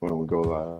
when we go live.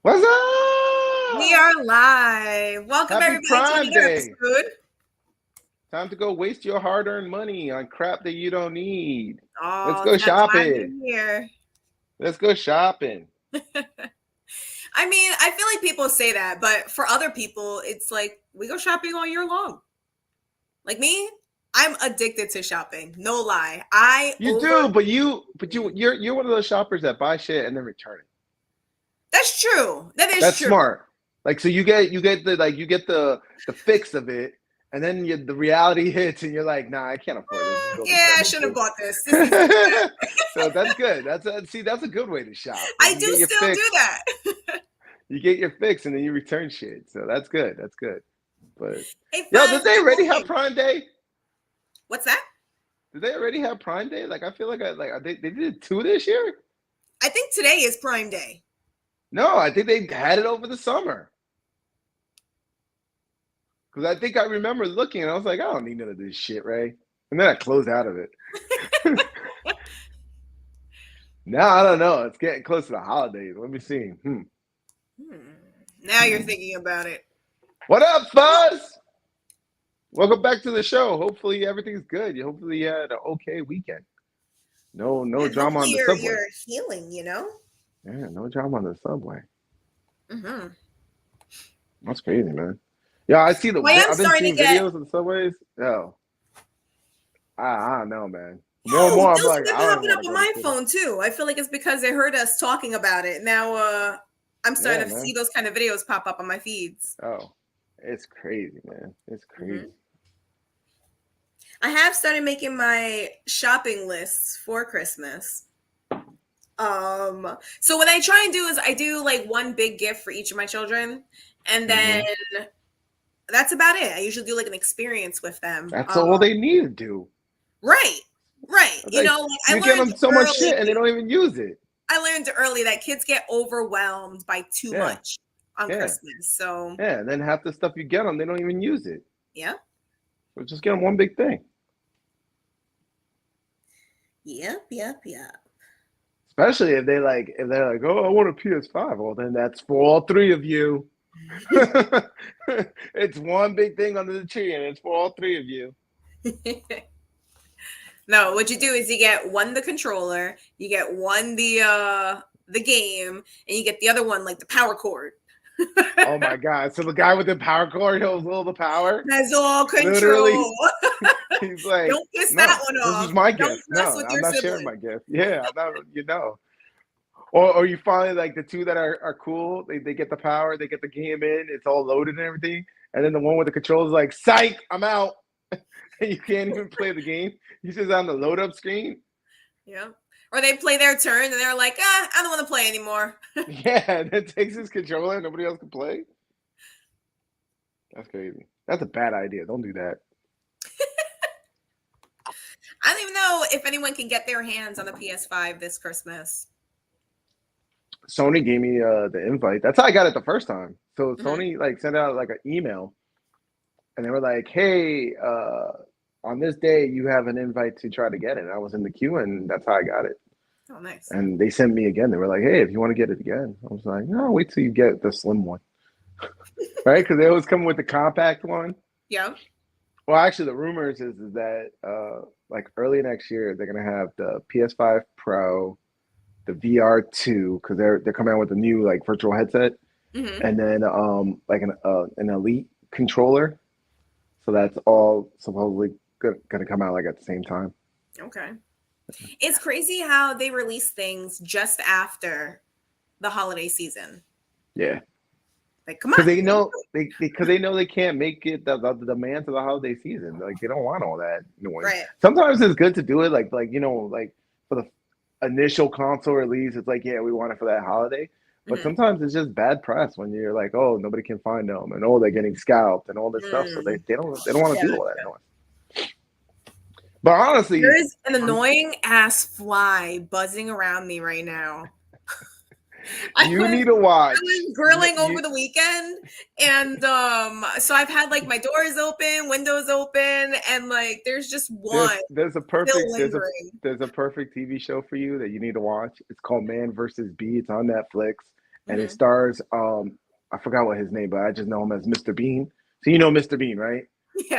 What's up? We are live. Welcome Happy everybody Prime to another Day. episode. Time to go waste your hard-earned money on crap that you don't need. Oh, Let's go it's that time shopping. of year. Let's go shopping. I mean, I feel like people say that, but for other people, it's like we go shopping all year long. Like me, I'm addicted to shopping. No lie. You're one of those shoppers that buy shit and then return it. That's true. That's True. smart. Like, so you get the fix of it, and then the reality hits, and you're like, nah, I can't afford this. Yeah, I shouldn't have bought this. So that's good. That's a good way to shop. I do still do that. You get your fix, and then you return shit. So that's good. That's good. But Hey, did they already have Prime Day? What's that? Did they already have Prime Day? Like, I feel like they did 2 this year. I think today is Prime Day. No, I think they had it over the summer. Because I think I remember looking and I was like, I don't need none of this shit, Ray. And then I closed out of it. Now, I don't know. It's getting close to the holidays. Let me see. Now you're thinking about it. What up, Fuzz? Welcome back to the show. Hopefully everything's good. Hopefully you had an okay weekend. No drama on the subway. You're healing, you know? Yeah, no drama on the subway. Mm-hmm. That's crazy, man. Yeah, I see I've been seeing videos of the subways. No. I don't know, man. More and more, I'm like, I don't up on my phone too. I feel like it's because they heard us talking about it. Now I'm starting to see those kind of videos pop up on my feeds. Oh, it's crazy, man. It's crazy. Mm-hmm. I have started making my shopping lists for Christmas. So what I try and do is I do like one big gift for each of my children, and then that's about it. I usually do like an experience with them. That's all they need to do. Right. Like, you give them so much shit and they don't even use it. I learned early that kids get overwhelmed by too much on Christmas. So and then half the stuff you get them, they don't even use it. Yeah. So just get them one big thing. Yep. Especially if they're like, oh, I want a PS5. Well, then that's for all 3 of you. It's one big thing under the tree, and it's for all 3 of you. No, what you do is you get one the controller, you get one the game, and you get the other one like the power cord. Oh my god! So the guy with the power cord holds all the power. That's all control. He's like, don't piss that one off. This is my gift. No, I'm not sharing my gift. Yeah, I'm not, Or you find like the 2 that are cool. They get the power, they get the game in, it's all loaded and everything. And then the one with the controls is like, psych, I'm out. And you can't even play the game. He's just on the load up screen. Yeah. Or they play their turn and they're like, I don't want to play anymore. Yeah, and it takes his controller and nobody else can play. That's crazy. That's a bad idea. Don't do that. I don't even know if anyone can get their hands on the PS5 this Christmas. Sony gave me the invite. That's how I got it the first time. So Sony like sent out like an email, and they were like, "Hey, on this day you have an invite to try to get it." And I was in the queue, and that's how I got it. Oh, nice. And they sent me again. They were like, "Hey, if you want to get it again," I was like, "No, wait till you get the slim one." Right? Because they always come with the compact one. Yeah. Well, actually, the rumors is that early next year they're gonna have the PS5 Pro, the VR2, because they're coming out with a new like virtual headset, Hmm. and then like an Elite controller. So that's all supposedly gonna come out like at the same time. Okay. It's crazy how they release things just after the holiday season. Yeah, Like, come because on. they know they can't make it the demands of the holiday season. Like they don't want all that noise. Right. Sometimes it's good to do it like for the initial console release. It's like, yeah, we want it for that holiday. But Hmm. sometimes it's just bad press when you're like, oh, nobody can find them, and oh, they're getting scalped and all this stuff. So Mm. they don't want to Yeah. do all that noise. But honestly, There's an annoying ass fly buzzing around me right now. I you was need to watch. I was grilling over the weekend, and so I've had like my doors open, windows open, and like there's just one there's a still perfect lingering. there's a perfect TV show for you that you need to watch. It's called Man versus Bee. It's on Netflix, and it Hmm. stars I forgot what his name, but I just know him as Mr. Bean. So you know Mr. Bean, right?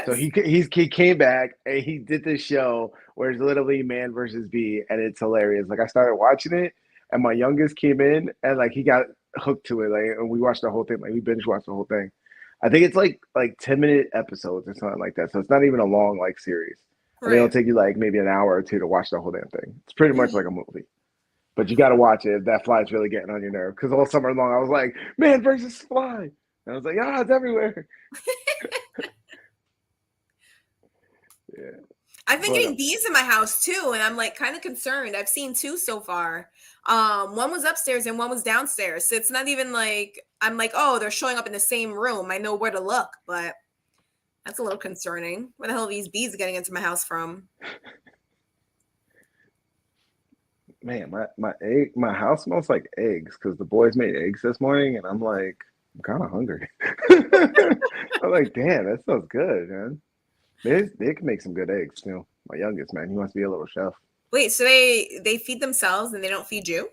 So Yes. he came back and he did this show where it's literally Man versus Bee, and it's hilarious. Like I started watching it, and my youngest came in, and like he got hooked to it. Like and we watched the whole thing. Like we binge watched the whole thing. I think it's like 10-minute episodes or something like that. So it's not even a long like series. I think it'll Right. take you like maybe an hour or two to watch the whole damn thing. It's pretty much Mhm. like a movie. But you got to watch it if that fly's really getting on your nerve. Because all summer long, I was like, Man versus Fly. And I was like, it's everywhere. Yeah. I've been But getting bees in my house too, and I'm like kind of concerned. I've seen two so far. One was upstairs and one was downstairs. So it's not even like I'm like, oh, they're showing up in the same room. I know where to look, but that's a little concerning. Where the hell are these bees getting into my house from? man, my house smells like eggs because the boys made eggs this morning, and I'm like, I'm kind of hungry. I'm like, damn, that smells good, man. They can make some good eggs too. My youngest man, he wants to be a little chef. Wait, so they feed themselves and they don't feed you?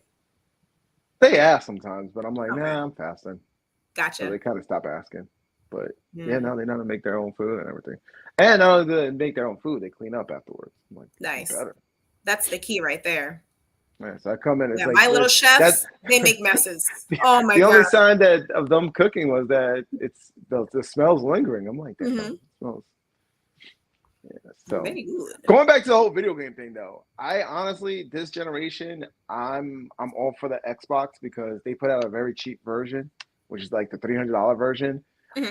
They ask sometimes, but I'm like, Okay, nah, I'm fasting. So gotcha. they kind of stop asking. But yeah, Hmm. no, they know how to make their own food and everything. And not only do they make their own food, they clean up afterwards. I'm like, even Nice. better. That's the key right there. Man, so I come in, it's Yeah, like my little that's chefs, they make messes. Oh my the only god. sign that of them cooking was that it's the smells lingering. I'm like, damn, Hmm. it smells. Yeah. So Very good. going back to the whole video game thing though, I honestly this generation I'm all for the Xbox because they put out a very cheap version, which is like the $300 version. Hmm.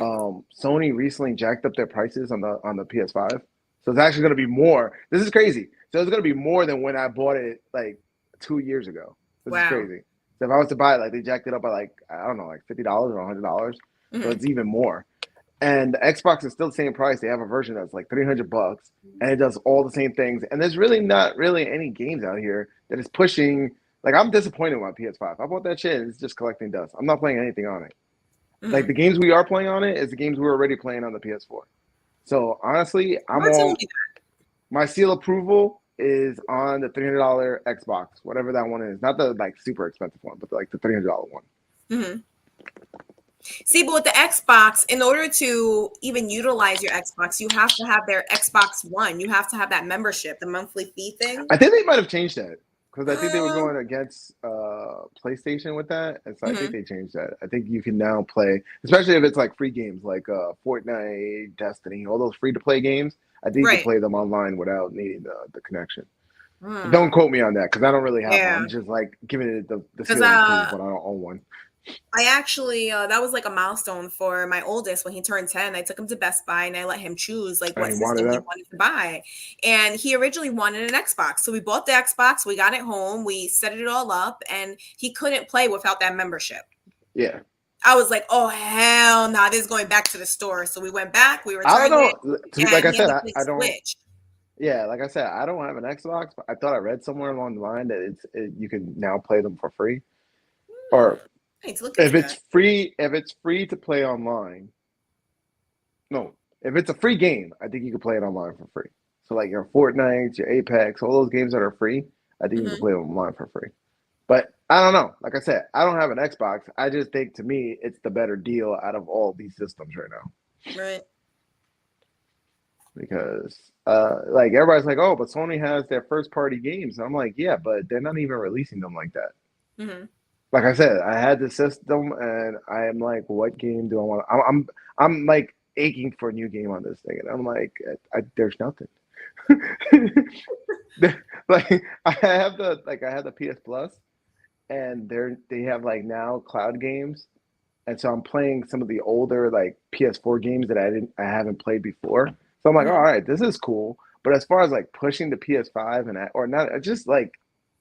Sony recently jacked up their prices on the PS5, so it's actually going to be more. This is crazy. So it's going to be more than when I bought it like 2 years ago. This is Wow. crazy. So if I was to buy it, like they jacked it up by like I don't know, like $50 or $100, so Hmm. it's even more. And the Xbox is still the same price. They have a version that's like $300, and it does all the same things. And there's really not really any games out here that is pushing. Like I'm disappointed with my PS5. I bought that shit. It's just collecting dust. I'm not playing anything on it. Like Hmm. the games we are playing on it is the games we were already playing on the PS4. So honestly, I'm Never told all me my seal approval is on the $300 Xbox, whatever that one is. Not the like super expensive one, but like the $300 one. that. Hmm. See, but with the Xbox, in order to even utilize your Xbox, you have to have their Xbox One. You have to have that membership, the monthly fee thing. I think they might have changed that because I think they were Um, going against PlayStation with that, and so I think mhm. they changed that. I think you can now play, especially if it's like free games like Fortnite, Destiny, all those free to play games. I think you can Right. play them online without needing the connection. But don't Hmm. quote me on that because I don't really have one. Yeah. I'm just like giving it the Because seal of approval, but I don't own one. I actually that was like a milestone for my oldest when he turned 10. I took him to Best Buy and I let him choose like And what he wanted system he that. wanted to buy. And he originally wanted an Xbox. So we bought the Xbox, we got it home, we set it all up, and he couldn't play without that membership. Yeah, I was like, oh hell no, this is going back to the store. So we went back, we I don't returned it, know. Like and I he said, ended up getting I don't. Switch. Yeah, like I said, I don't have an Xbox, but I thought I read somewhere along the line that you can now play them for free. Hmm. Or I need to look into if that. it's free to play online. No, if it's a free game, I think you can play it online for free. So like your Fortnite, your Apex, all those games that are free, I think you can Hmm. play them online for free. But I don't know. Like I said, I don't have an Xbox. I just think to me it's the better deal out of all these systems right now. Right. because like everybody's like, oh, but Sony has their first party games. And I'm like, yeah, but they're not even releasing them like that. Mm-hmm. Like I said, I had the system, and I am like, what game do I want? I'm like aching for a new game on this thing, and I'm like, there's nothing. Like I have the PS Plus, and they have like now cloud games, and so I'm playing some of the older like PS4 games that I haven't played before. So I'm like, all Mm-hmm. right, this is cool. But as far as like pushing the PS5 or not, just like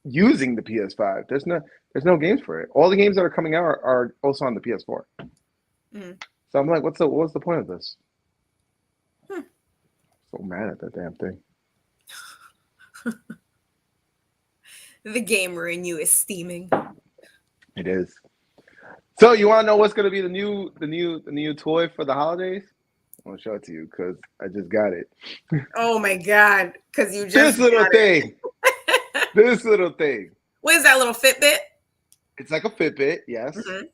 using the PS5, there's no games for it. All the games that are coming out are also on the PS4. Mm-hmm. So I'm like, what's the point of this? Hmm. So mad at that damn thing. The gamer in you is steaming. It is. So you want to know what's going to be the new toy for the holidays? I want to show it to you because I just got it. Oh my god! Because you just This little got thing. it. This little thing. What is that little Fitbit? It's like a Fitbit, yes. Mm-hmm.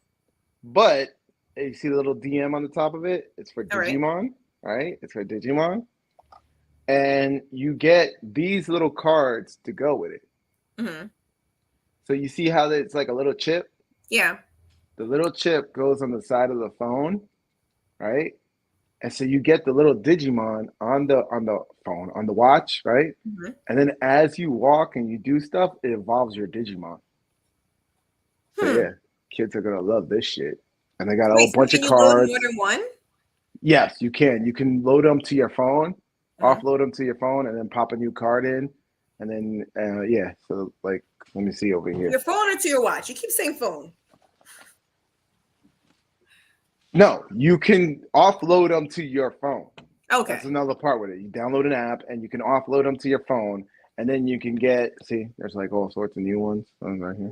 But you see the little DM on the top of it? It's for All right. Digimon, right? It's for Digimon. And you get these little cards to go with it. Mm-hmm. So you see how it's like a little chip? Yeah. The little chip goes on the side of the phone, right? And so you get the little Digimon on the phone, on the watch, right? Mm-hmm. And then as you walk and you do stuff, it evolves your Digimon. So yeah, kids are gonna love this shit. And they got a whole Wait, so bunch of can you load more cards. than one? Yes, you can. You can load them to your phone, Mm-hmm. offload them to your phone, and then pop a new card in. And then yeah, so like let me see over here. Your phone or to your watch? You keep saying phone. No, you can offload them to your phone. Okay. That's another part with it. You download an app and you can offload them to your phone, and then you can see, there's like all sorts of new ones right here.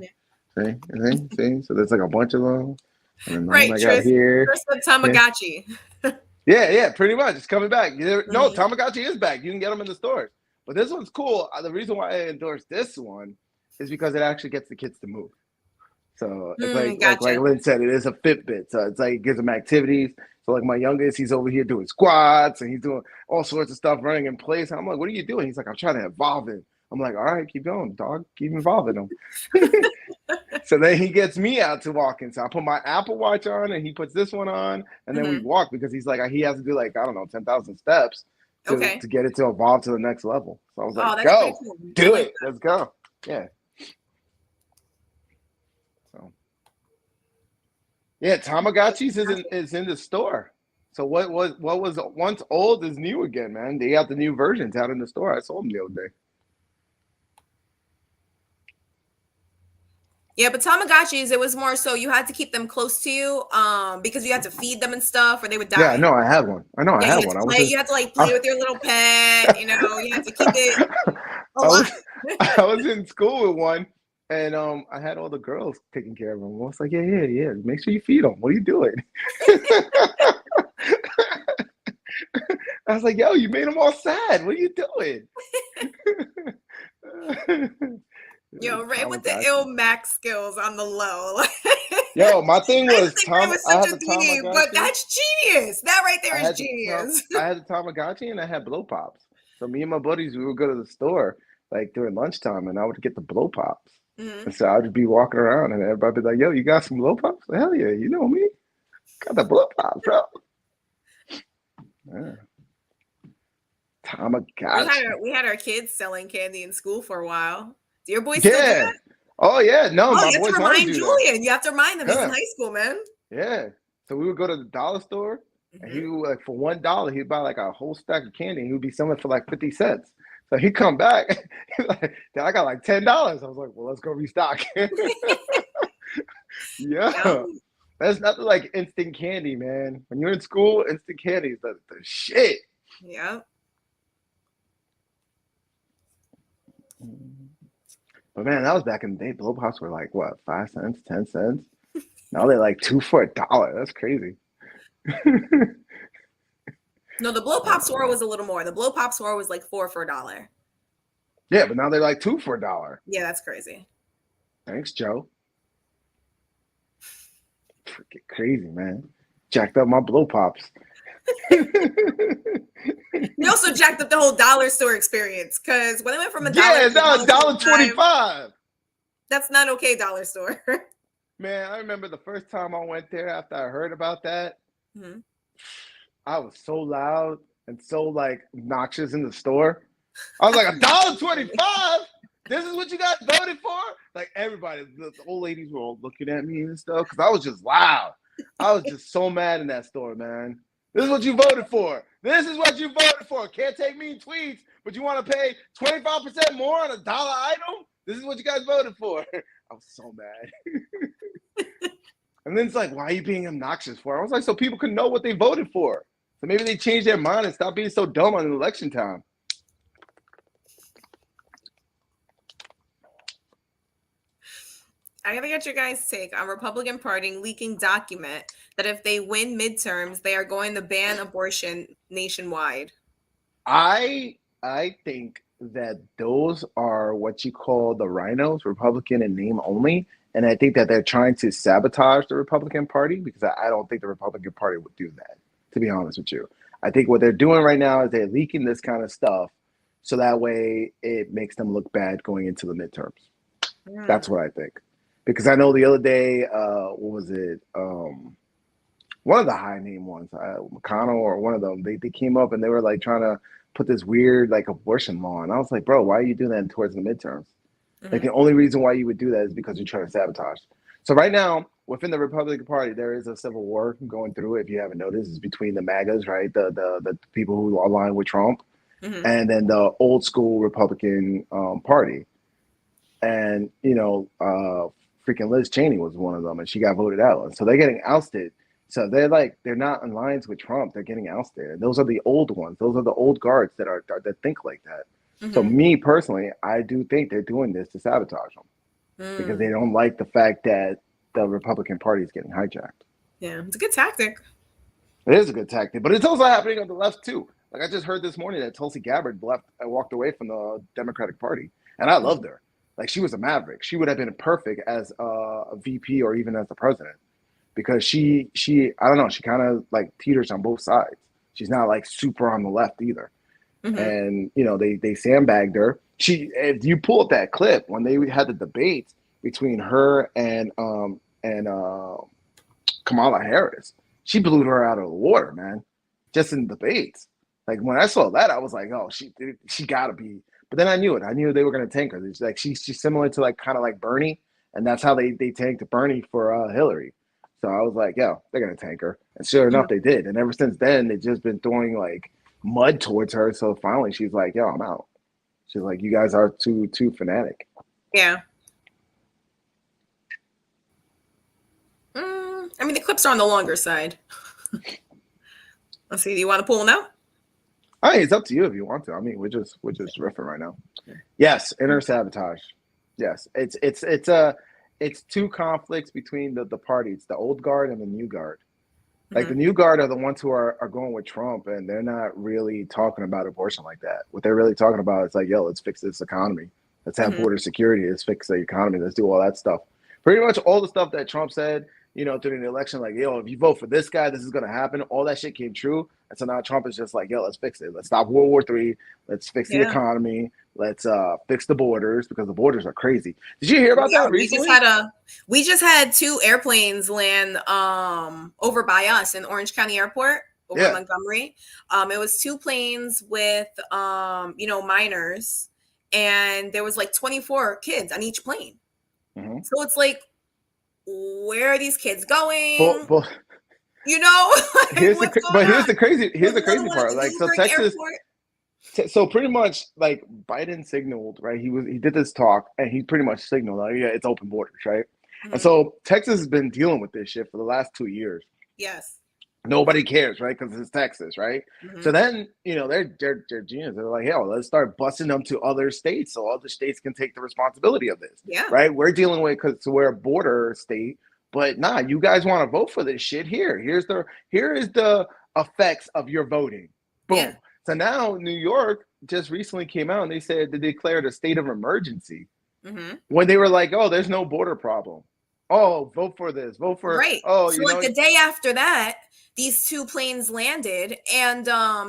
Yeah. See. So there's like a bunch of them, and then the one Right, I got Tris. here. Tris said Tamagotchi. Yeah, pretty much. It's coming back. No, Mhm. Tamagotchi is back. You can get them in the stores. But this one's cool. The reason why I endorse this one is because it actually gets the kids to move. So it's like Gotcha. Lynn said, it is a Fitbit. So it's like it gives them activities. So like my youngest, he's over here doing squats and he's doing all sorts of stuff running in place. And I'm like, what are you doing? He's like, I'm trying to evolve it. I'm like, all right, keep going, dog. Keep evolving them. So then he gets me out to walking. So I put my Apple Watch on and he puts this one on, and then we Mm-hmm. walk because he's like he has to do like I don't know 10,000 steps Okay. to get it to evolve to the next level. So I was like, Oh, that's pretty go, cool. I do like it, let's go. Yeah. So yeah, Tamagotchis is in the store. So what was once old is new again, man. They got the new versions out in the store. I saw them the other day. Yeah, but Tamagotchis, it was more so you had to keep them close to you, because you had to feed them and stuff, or they would Yeah, I die. know I had one. I know I Yeah, had you had one. to I was play. in, You had to like play I, with your little pet. You had to keep it I was alive. I was in school with one, and I had all the girls taking care of them. I was like, yeah. Make sure you feed them. What are you doing? I was like, yo, you made them all sad. What are you doing? Yo, Ray with the ill Tamagotchi. max skills on the low. Yo, my thing I was think Ray was I such had a the D, but Tamagotchi. that's genius. That right there I is had genius. I had the Tamagotchi and I had blow pops. So me and my buddies, we would go to the store like during lunchtime, and I would get the blow pops. Mm-hmm. And so I'd just be walking around, and everybody be like, "Yo, you got some blow pops?" Hell yeah, you know me, got the blow pops, bro. Yeah. Tamagotchi. We had our kids selling candy in school for a while. Do your boys still do Yeah. that? Oh yeah. No, Oh, my you have to boys want to remind do that. Julian. You have to remind him. He's in Yeah. high school, man. Yeah. So we would go to the dollar store, and he Mm-hmm. would like for $1, he'd buy like a whole stack of candy. And he would be selling for like 50 cents. So he'd come back, he's like, I got like $10. I was like, well, let's go restock. Yeah. Yeah. That's nothing like instant candy, man. When you're in school, instant candy is the shit. Yeah. But man, that was back in the day. Blow pops were like what, 5 cents, 10 cents? Now they're like 2 for $1. That's crazy. No, the blow pop swirl was a little more. The blow pop swirl was like 4 for $1. Yeah, but now they're like 2 for $1. Yeah, that's crazy. Thanks, Joe. Freaking crazy, man. Jacked up my blow pops. We also jacked up the whole dollar store experience because when it went from a dollar Yeah, to no, $1.25, $1.25. that's not okay, dollar store. Man, I remember the first time I went there after I heard about that. Mhm. I was so loud and so like obnoxious in the store. I was like, $1.25? This is what you guys voted for? Like everybody, the old ladies were all looking at me and stuff because I was just loud. I was just so mad in that store, man. This is what you voted for. This is what you voted for. Can't take mean tweets, but you want to pay 25% more on a dollar item? This is what you guys voted for. I was so mad. And then it's like, why are you being obnoxious for? I was like, so people can know what they voted for. So maybe they change their mind and stop being so dumb on election time. I gotta get your guys' take on Republican Party leaking document that if they win midterms, they are going to ban abortion nationwide. I think that those are what you call the rhinos, Republican in name only. And I think that they're trying to sabotage the Republican Party because I don't think the Republican Party would do that, to be honest with you. I think what they're doing right now is they're leaking this kind of stuff so that way it makes them look bad going into the midterms. That's what I think. Because I know the other day, what was it? One of the high name ones, McConnell or one of them, they came up and they were like trying to put this weird like abortion law. And I was like, bro, why are you doing that towards the midterms? Like the only reason why you would do that is because you're trying to sabotage. So right now, within the Republican Party, there is a civil war going through. If you haven't noticed, it's between the MAGAs, right? The people who align with Trump, and then the old school Republican Party. And freaking Liz Cheney was one of them, and she got voted out. And so they're getting ousted. So they're not in lines with Trump. They're getting ousted. And those are the old ones. Those are the old guards that think like that. So me personally, I do think they're doing this to sabotage them because they don't like the fact that the Republican Party is getting hijacked. Yeah, it's a good tactic. It is a good tactic, but it's also happening on the left too. Like I just heard this morning that Tulsi Gabbard walked away from the Democratic Party, and I loved her. Like she was a maverick. She would have been perfect as a VP or even as the president because she I don't know, she kind of like teeters on both sides. She's not like super on the left either. And they sandbagged her. If you pull up that clip when they had the debates between her and Kamala Harris, she blew her out of the water, man. Just in debates. Like when I saw that, I was like, oh, she gotta be. But then I knew it. I knew they were gonna tank her. It's like she's similar to like kind of like Bernie, and that's how they tanked Bernie for Hillary. So I was like, yeah, they're gonna tank her. And sure enough, they did. And ever since then, they've just been throwing like mud towards her. So finally, she's like, yo, I'm out. She's like, you guys are too fanatic. Yeah. I mean, the clips are on the longer side. Let's see. Do you want to pull them out? I mean, it's up to you if you want to. I mean, we're just riffing right now. Yes, inner sabotage. Yes, it's two conflicts between the parties, the old guard and the new guard. Like the new guard are the ones who are going with Trump, and they're not really talking about abortion like that. What they're really talking about is like, yo, let's fix this economy. Let's have border security. Let's fix the economy. Let's do all that stuff. Pretty much all the stuff that Trump said, during the election, like, yo, if you vote for this guy, this is going to happen. All that shit came true. And so now Trump is just like, yo, let's fix it. Let's stop World War III. Let's fix the economy. Let's fix the borders because the borders are crazy. Did you hear about that recently? We just had 2 airplanes land over by us in Orange County Airport over in Montgomery. It was 2 planes with minors, and there was like 24 kids on each plane. So it's like, where are these kids going? Here's the crazy part. Like, so Texas. So pretty much, like Biden signaled, right? He did this talk, and he pretty much signaled, like, yeah, it's open borders, right? And so Texas has been dealing with this shit for the last 2 years. Yes. Nobody cares, right? Because it's Texas, right? So then, they're genius. They're like, hell, let's start busting them to other states so other states can take the responsibility of this. Yeah. Right? We're dealing with because we're a border state, but nah, you guys want to vote for this shit here. Here is the effects of your voting. Boom. Yeah. So now New York just recently came out and they said they declared a state of emergency when they were like, oh, there's no border problem. Oh, vote for this, vote for, Right. oh, So you like know, the day after that, these two planes landed and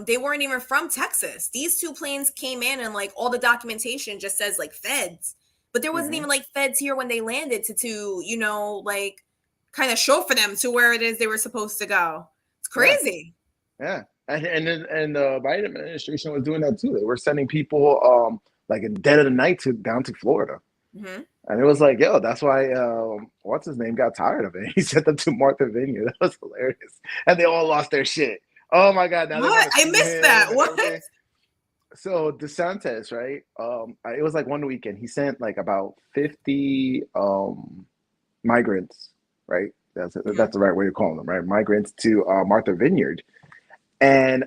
they weren't even from Texas. These two planes came in and like all the documentation just says like feds. But there wasn't mhm, even like feds here when they landed to like kind of show for them to where it is they were supposed to go. It's yeah, crazy. yeah. And the Biden administration was doing that too. They were sending people like in dead of the night to down to Florida. Hmm. And it was like, yo, that's why what's his name got tired of it. He sent them to Martha Vineyard. That was hilarious. And they all lost their shit. Oh my god, now they What? want to I sue missed that. him and What? everything. So DeSantis, right? It was like one weekend. He sent like about 50 migrants, right? Mhm. That's the right way to call them, right? Migrants to Martha Vineyard. And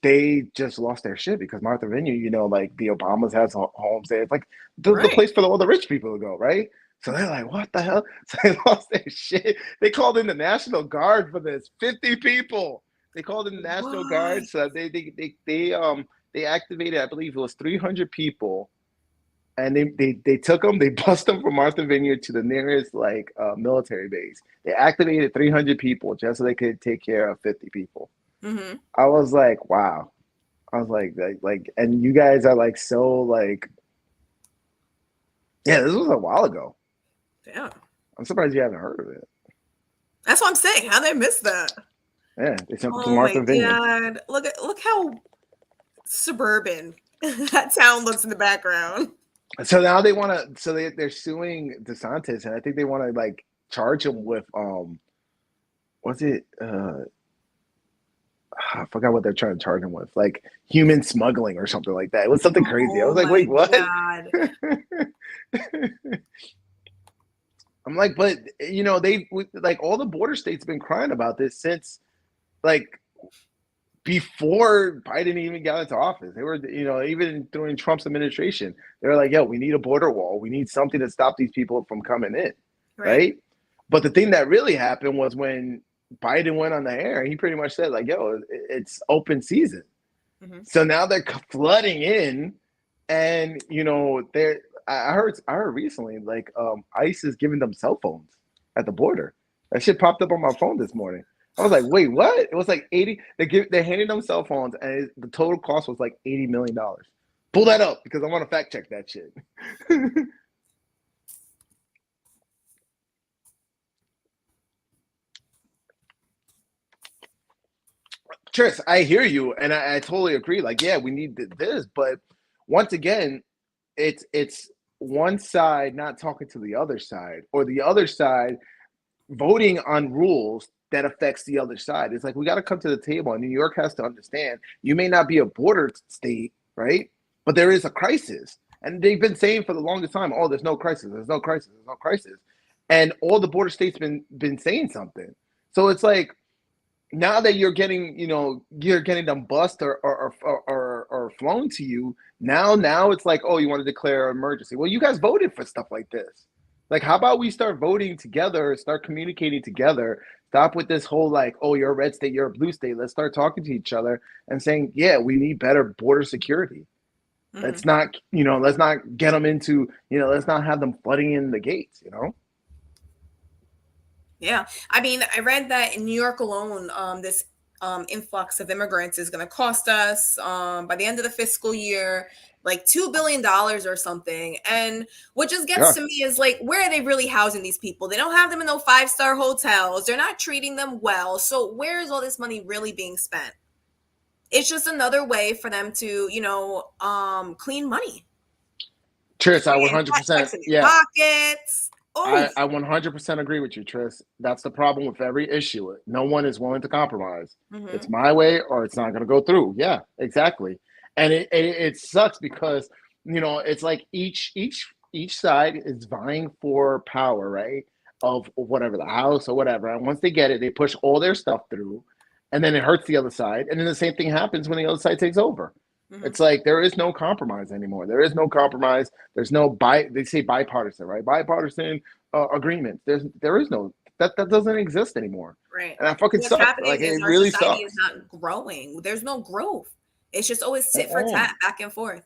they just lost their shit because Martha Vineyard, like the Obamas has homes there. It's like the Right. place for all the rich people to go, right? So they're like, what the hell? So they lost their shit. They called in the National Guard for this. 50 people. They called in the National What? Guard. So they activated, I believe it was 300 people. And they took them, they bust them from Martha Vineyard to the nearest like military base. They activated 300 people just so they could take care of 50 people. Hmm. I was like, wow. I was like, and you guys are like so like, yeah, this was a while ago. Damn. I'm surprised you haven't heard of it. That's what I'm saying. How did I miss that? Yeah, they sent them to Oh my Martha Vineyard. god. Look how suburban that town looks in the background. So now they want to, so they're suing DeSantis, and I think they want to like charge him with what's it? I forgot what they're trying to charge him with, like human smuggling or something like that. It was something crazy. I Oh was like, my wait, what? god. I'm like, but they like all the border states been crying about this since like before Biden even got into office. They were, even during Trump's administration, they were like, yo, we need a border wall. We need something to stop these people from coming in. Right. Right. But the thing that really happened was when Biden went on the air, he pretty much said, like, yo, it's open season. Hmm. So now they're flooding in, and they're. I heard recently, like, ICE is giving them cell phones at the border. That shit popped up on my phone this morning. I was like, wait, what? It was like 80. They're handing them cell phones, and the total cost was like $80 million. Pull that up because I want to fact check that shit. Tris, I hear you, and I totally agree. Like, yeah, we need this, but once again, it's one side not talking to the other side, or the other side voting on rules that affects the other side. It's like we got to come to the table, and New York has to understand. You may not be a border state, right? But there is a crisis, and they've been saying for the longest time, "Oh, there's no crisis. There's no crisis. There's no crisis," and all the border states been saying something. So it's like now that you're getting them bust or flown to you. Now it's like, oh, you want to declare an emergency. Well, you guys voted for stuff like this. Like, how about we start voting together, start communicating together, stop with this whole like, oh, you're a red state, you're a blue state. Let's start talking to each other and saying, yeah, we need better border security. Hmm. Let's not get them into, let's not have them flooding in the gates. Yeah. I mean, I read that in New York alone, this influx of immigrants is going to cost us by the end of the fiscal year like $2 billion or something. And what just gets Yeah. to me is like, where are they really housing these people? They don't have them in no five-star hotels. They're not treating them well. So where is all this money really being spent? It's just another way for them to, clean money, Tris, I putting 100%. checks in their Yeah. pockets. Oh, I 100% agree with you, Tris. That's the problem with every issue. No one is willing to compromise. It's hmm. my way or it's not going to go through. Yeah, exactly. And it sucks because it's like each side is vying for power, right? Of whatever the house or whatever. And once they get it, they push all their stuff through, and then it hurts the other side. And then the same thing happens when the other side takes over. Hmm. It's like there is no compromise anymore. There is no compromise. There's no they say bipartisan, right? Bipartisan agreement. There is no that doesn't exist anymore. Right. And that fucking What's sucks. happening Like is it our really society is sucks. not growing. There's no growth. It's just always tit for Uh-uh. tat, back and forth.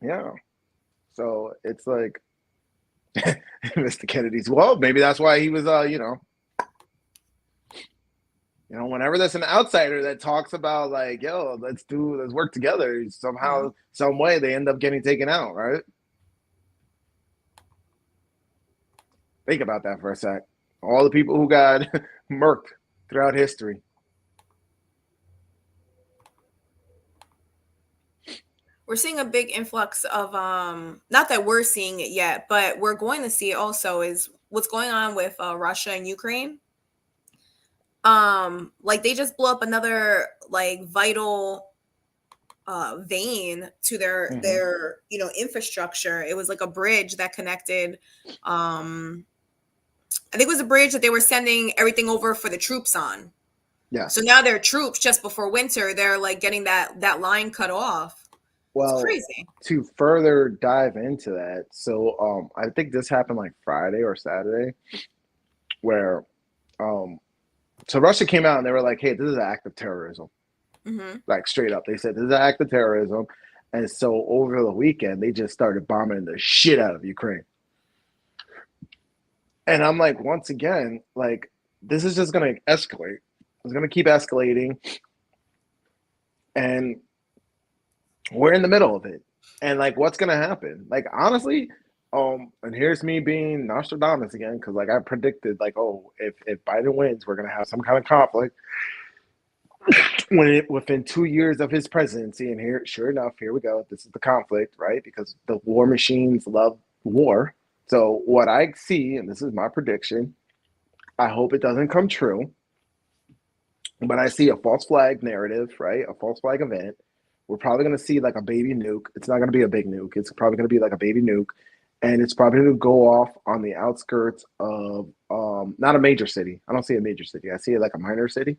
Yeah. So it's like Mr. Kennedy's. Well, maybe that's why he was, whenever there's an outsider that talks about like, yo, let's work together, somehow, some way, they end up getting taken out, right? Think about that for a sec. All the people who got murked throughout history. We're seeing a big influx of not that we're seeing it yet, but we're going to see it also is what's going on with Russia and Ukraine. Like they just blew up another like vital vein to their infrastructure. It was like a bridge that connected I think it was a bridge that they were sending everything over for the troops on. Yeah. So now their troops just before winter, they're like getting that line cut off. Well, it's crazy. To further dive into that, so I think this happened like Friday or Saturday, where so Russia came out and they were like, hey, this is an act of terrorism. Like straight up. They said this is an act of terrorism. And so over the weekend, they just started bombing the shit out of Ukraine. And I'm like, once again, like, this is just going to escalate. It's going to keep escalating. And we're in the middle of it. And like, what's going to happen? Like, honestly, and here's me being Nostradamus again, because like I predicted, like, oh, if Biden wins, we're going to have some kind of conflict. Within 2 years of his presidency, and here, sure enough, here we go. This is the conflict, right? Because the war machines love war. So what I see, and this is my prediction, I hope it doesn't come true, but I see a false flag narrative, right? A false flag event. We're probably going to see like a baby nuke. It's not going to be a big nuke. It's probably going to be like a baby nuke, and it's probably going to go off on the outskirts of not a major city. I don't see a major city. I see it like a minor city.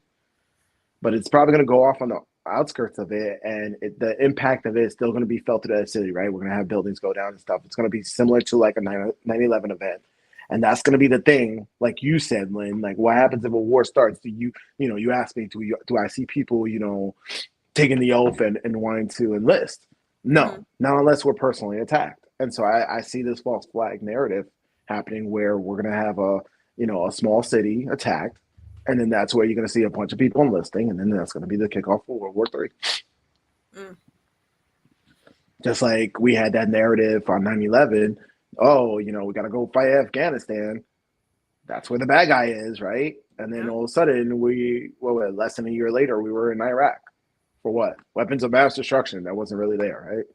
But it's probably going to go off on the outskirts of it, and the impact of it is still going to be felt through that city, right? We're going to have buildings go down and stuff. It's going to be similar to like a 9/11 event. And that's going to be the thing, like you said, Lynn, like what happens if a war starts? You asked me, do I see people, taking the oath and wanting to enlist? No, not unless we're personally attacked. And so I see this false flag narrative happening where we're going to have a small city attacked. And then that's where you're going to see a bunch of people enlisting, and then that's going to be the kickoff for World War III. Just like we had that narrative on 9/11, oh, we got to go fight Afghanistan. That's where the bad guy is, right? And then all of a sudden, less than a year later, we were in Iraq. For what? Weapons of mass destruction. That wasn't really there, right?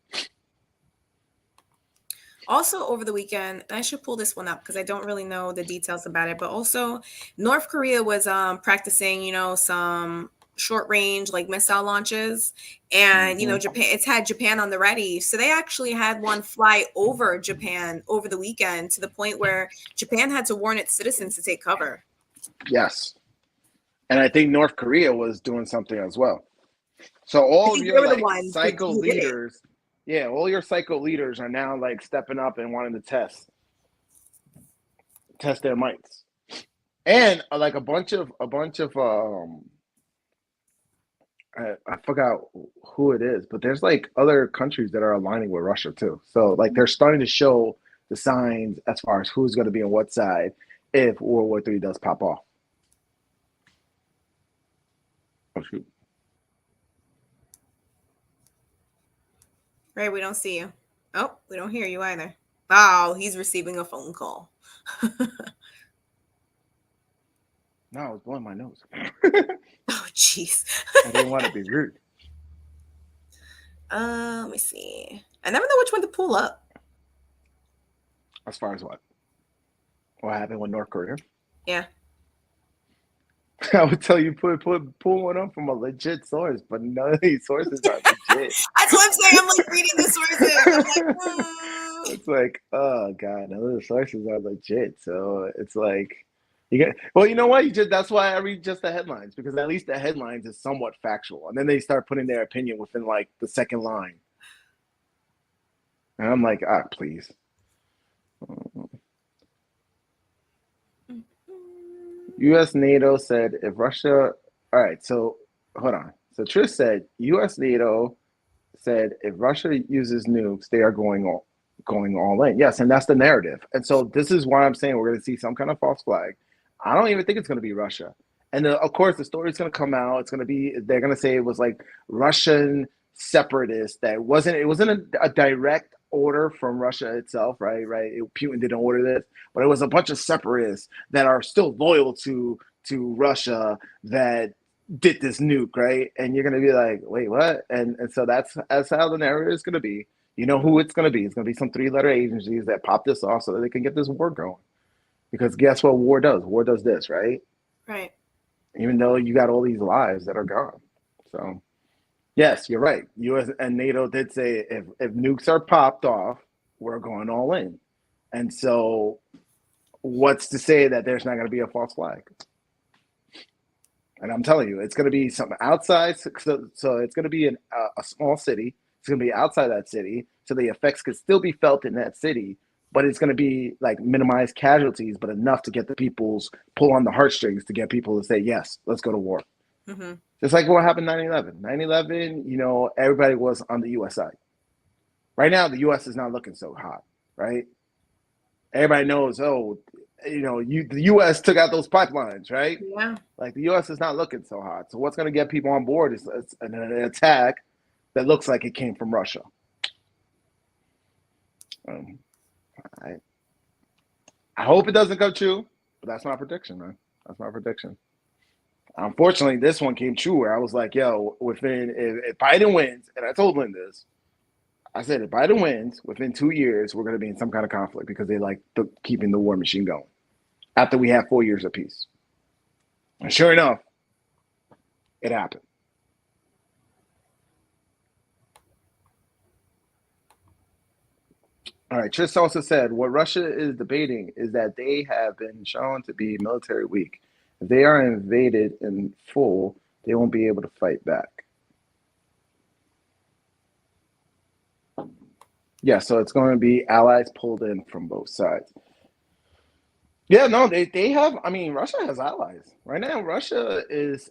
Also over the weekend, and I should pull this one up because I don't really know the details about it, but also North Korea was practicing, some short range like missile launches, and Japan, it's had Japan on the ready. So they actually had one fly over Japan over the weekend to the point where Japan had to warn its citizens to take cover. Yes. And I think North Korea was doing something as well. So all of your like psycho leaders, all your psycho leaders are now like stepping up and wanting to test their mights. And like a bunch of I forgot who it is, but there's like other countries that are aligning with Russia too. So like they're starting to show the signs as far as who's going to be on what side if World War III does pop off. Oh shoot. Ray, we don't see you. Oh, we don't hear you either. Oh, he's receiving a phone call. No, I was blowing my nose. Oh, jeez. I didn't want to be rude. Let me see. I never know which one to pull up. As far as what? What happened with North Korea? Yeah. I would tell you pull one up from a legit source, but none of these sources are legit. That's what I'm saying. I'm like reading the sources. I'm like, It's like, oh god, none of the sources are legit. So it's like, well, you know what? That's why I read just the headlines, because at least the headlines is somewhat factual, and then they start putting their opinion within like the second line, and I'm like, please. U.S. NATO said if Russia, all right, so hold on. So Trish said U.S. NATO said if Russia uses nukes, they are going going all in. Yes, and that's the narrative. And so this is why I'm saying we're going to see some kind of false flag. I don't even think it's going to be Russia. And of course, the story's going to come out. It's going to be, they're going to say it was like Russian separatists. It wasn't a direct order from Russia itself, right? Putin didn't order this, but it was a bunch of separatists that are still loyal to Russia that did this nuke, right? And you're going to be like, wait, what? And so that's how the narrative is going to be. You know who it's going to be. It's going to be some 3-letter agencies that pop this off so that they can get this war going. Because guess what war does? War does this, right? Right. Even though you got all these lives that are gone. So, yes, you're right. U.S. and NATO did say if nukes are popped off, we're going all in. And so what's to say that there's not going to be a false flag? And I'm telling you, it's going to be something outside. So it's going to be a small city. It's going to be outside that city. So the effects could still be felt in that city, but it's going to be like minimized casualties, but enough to get the people's pull on the heartstrings to get people to say, yes, let's go to war. Mm-hmm. Just like what happened 9/11. 9/11, everybody was on the U.S. side. Right now, the U.S. is not looking so hot, right? Everybody knows, the U.S. took out those pipelines, right? Yeah. Like the U.S. is not looking so hot. So what's going to get people on board is an attack that looks like it came from Russia. I hope it doesn't come true, but that's my prediction, man. That's my prediction. Unfortunately, this one came true where I was like, yo, if Biden wins, and I told Lynn this, I said, if Biden wins, within 2 years, we're going to be in some kind of conflict because they like keeping the war machine going after we have 4 years of peace. And sure enough, it happened. All right, Tris also said, what Russia is debating is that they have been shown to be military weak. If they are invaded in full, they won't be able to fight back. Yeah, so it's going to be allies pulled in from both sides. Yeah, no, they have, Russia has allies. Right now, Russia is,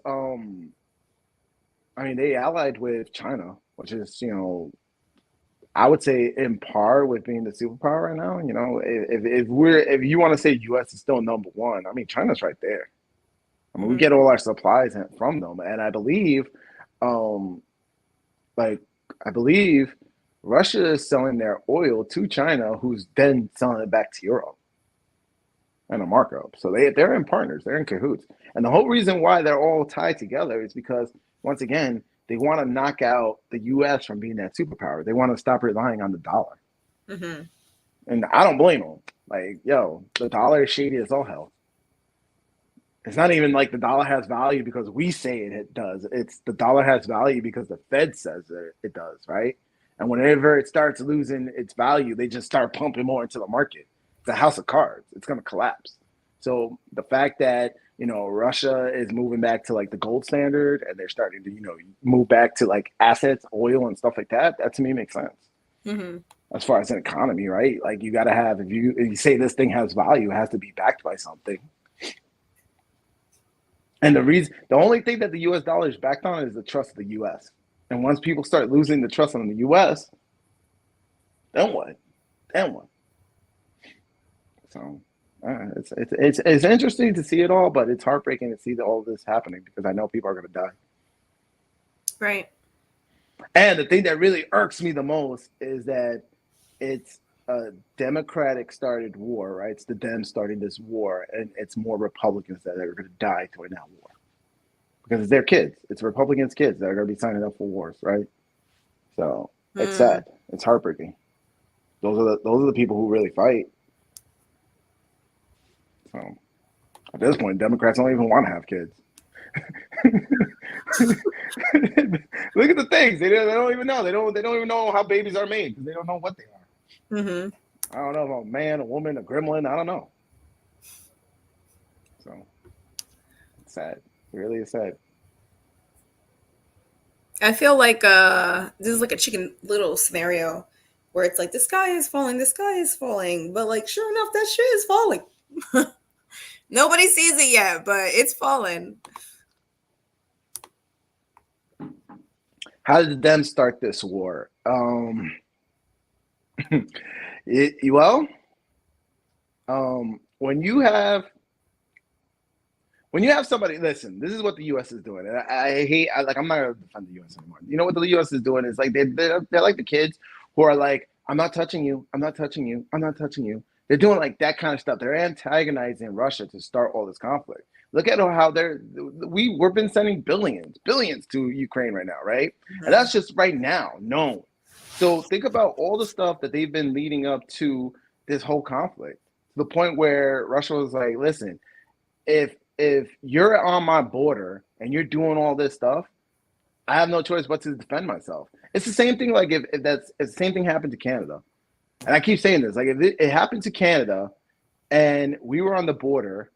they allied with China, which is, I would say in par with being the superpower right now. If you want to say U.S. is still number one, China's right there. We get all our supplies from them, and I believe, Russia is selling their oil to China, who's then selling it back to Europe, and a markup. So they're in partners, they're in cahoots, and the whole reason why they're all tied together is because once again they want to knock out the U.S. from being that superpower. They want to stop relying on the dollar, and I don't blame them. Like, yo, the dollar is shady as all hell. It's not even like the dollar has value because we say it does. It's the dollar has value because the Fed says it does, right? And whenever it starts losing its value, they just start pumping more into the market. It's a house of cards. It's going to collapse. So the fact that, Russia is moving back to like the gold standard and they're starting to, move back to like assets, oil and stuff like that, that to me makes sense. As far as an economy, right? Like you got to have, if you say this thing has value, it has to be backed by something. And the only thing that the U.S. dollar is backed on is the trust of the U.S. And once people start losing the trust in the U.S., then what? So it's interesting to see it all, but it's heartbreaking to see all this happening because I know people are going to die. Right. And the thing that really irks me the most is that it's a Democratic started war, right? It's the Dems starting this war, and it's more Republicans that are going to die during that war because it's their kids. It's Republicans' kids that are going to be signing up for wars, right? So it's sad. It's heartbreaking. Those are the people who really fight. So at this point, Democrats don't even want to have kids. Look at the things they don't even know. They don't even know how babies are made because they don't know what they are. I don't know if a man, a woman, a gremlin. I don't know. So it's sad. It really is sad. I feel like this is like a Chicken Little scenario where it's like the sky is falling, but like sure enough, that shit is falling. Nobody sees it yet, but it's falling. How did the Dems start this war? Well, when you have somebody, listen, this is what the U.S. is doing, and I hate. I'm not gonna defend the U.S. anymore. You know what the U.S. is doing is like they're like the kids who are like, I'm not touching you, I'm not touching you, I'm not touching you. They're doing like that kind of stuff. They're antagonizing Russia to start all this conflict. Look at how we've been sending billions to Ukraine right now, right? And that's just right now, known. So think about all the stuff that they've been leading up to this whole conflict, to the point where Russia was like, listen, if you're on my border and you're doing all this stuff, I have no choice but to defend myself. It's the same thing. Like if the same thing happened to Canada, and I keep saying this, like if it happened to Canada, and we were on the border,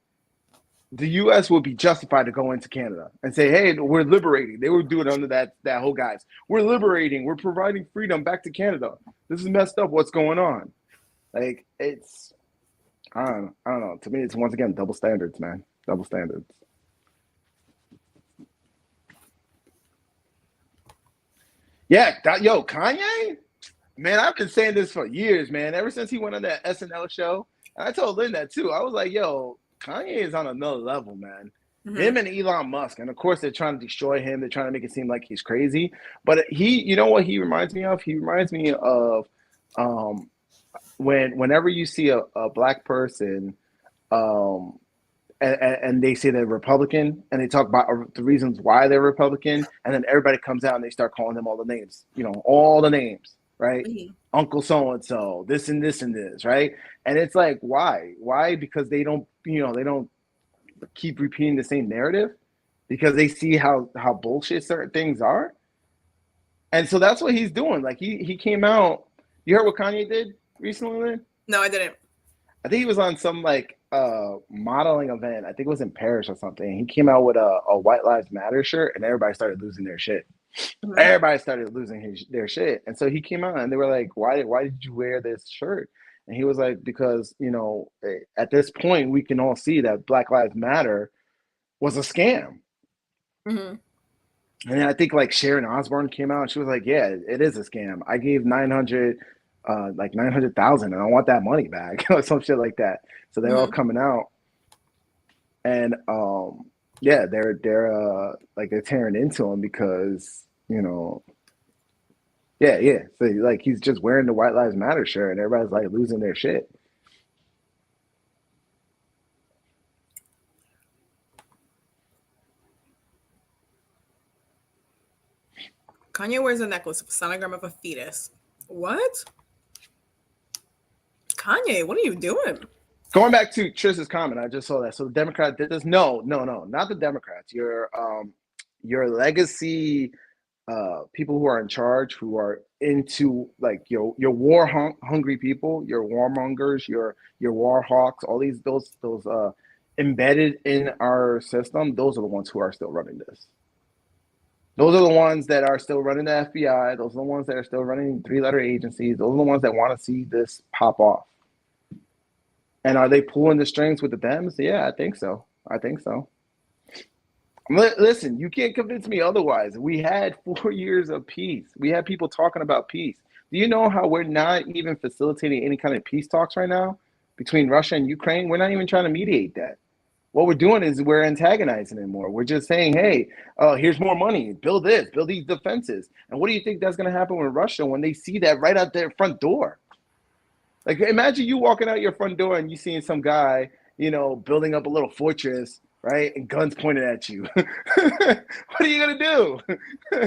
the U.S. would be justified to go into Canada and say, "Hey, we're liberating." They would do it under that whole guise. We're liberating. We're providing freedom back to Canada. This is messed up. What's going on? Like it's, I don't know. To me, it's once again double standards, man. Double standards. Yeah, yo, Kanye, man, I've been saying this for years, man. Ever since he went on that SNL show, and I told Lynn that too. I was like, yo, Kanye is on another level, man. Him and Elon Musk, and of course they're trying to destroy him. They're trying to make it seem like he's crazy. But you know what he reminds me of? He reminds me of whenever you see a black person, um, and they say they're Republican, and they talk about the reasons why they're Republican, and then everybody comes out and they start calling them all the names, all the names, right? Uncle so and so, this and this and this, right? And it's like, why? Because they don't keep repeating the same narrative, because they see how bullshit certain things are, and so that's what he's doing. Like he came out. You heard what Kanye did recently? No, I didn't. I think he was on some like modeling event. I think it was in Paris or something. He came out with a White Lives Matter shirt, and everybody started losing their shit. Everybody started losing their shit, and so he came out, and they were like, "Why did you wear this shirt?" And he was like, "Because at this point, we can all see that Black Lives Matter was a scam." And then I think like Sharon Osbourne came out, and she was like, "Yeah, it is a scam. I gave 900,000, and I want that money back," or some shit like that. So they're all coming out, and yeah, they're tearing into him because yeah. So like he's just wearing the White Lives Matter shirt, and everybody's like losing their shit. Kanye wears a necklace with a sonogram of a fetus. What? Kanye, what are you doing? Going back to Trish's comment, I just saw that. So the Democrats did this. No, not the Democrats. Your legacy people who are in charge, who are into like your war hungry people, your warmongers, your war hawks, all those embedded in our system. Those are the ones who are still running this. Those are the ones that are still running the FBI. Those are the ones that are still running 3-letter agencies. Those are the ones that want to see this pop off. And are they pulling the strings with the Dems? Yeah, I think so. Listen, you can't convince me otherwise. We had 4 years of peace. We had people talking about peace. Do you know how we're not even facilitating any kind of peace talks right now between Russia and Ukraine? We're not even trying to mediate that. What we're doing is we're antagonizing it more. We're just saying, hey, here's more money. Build this. Build these defenses. And what do you think that's going to happen with Russia when they see that right out their front door? Like, imagine you walking out your front door and you seeing some guy, building up a little fortress, right? And guns pointed at you. What are you going to do?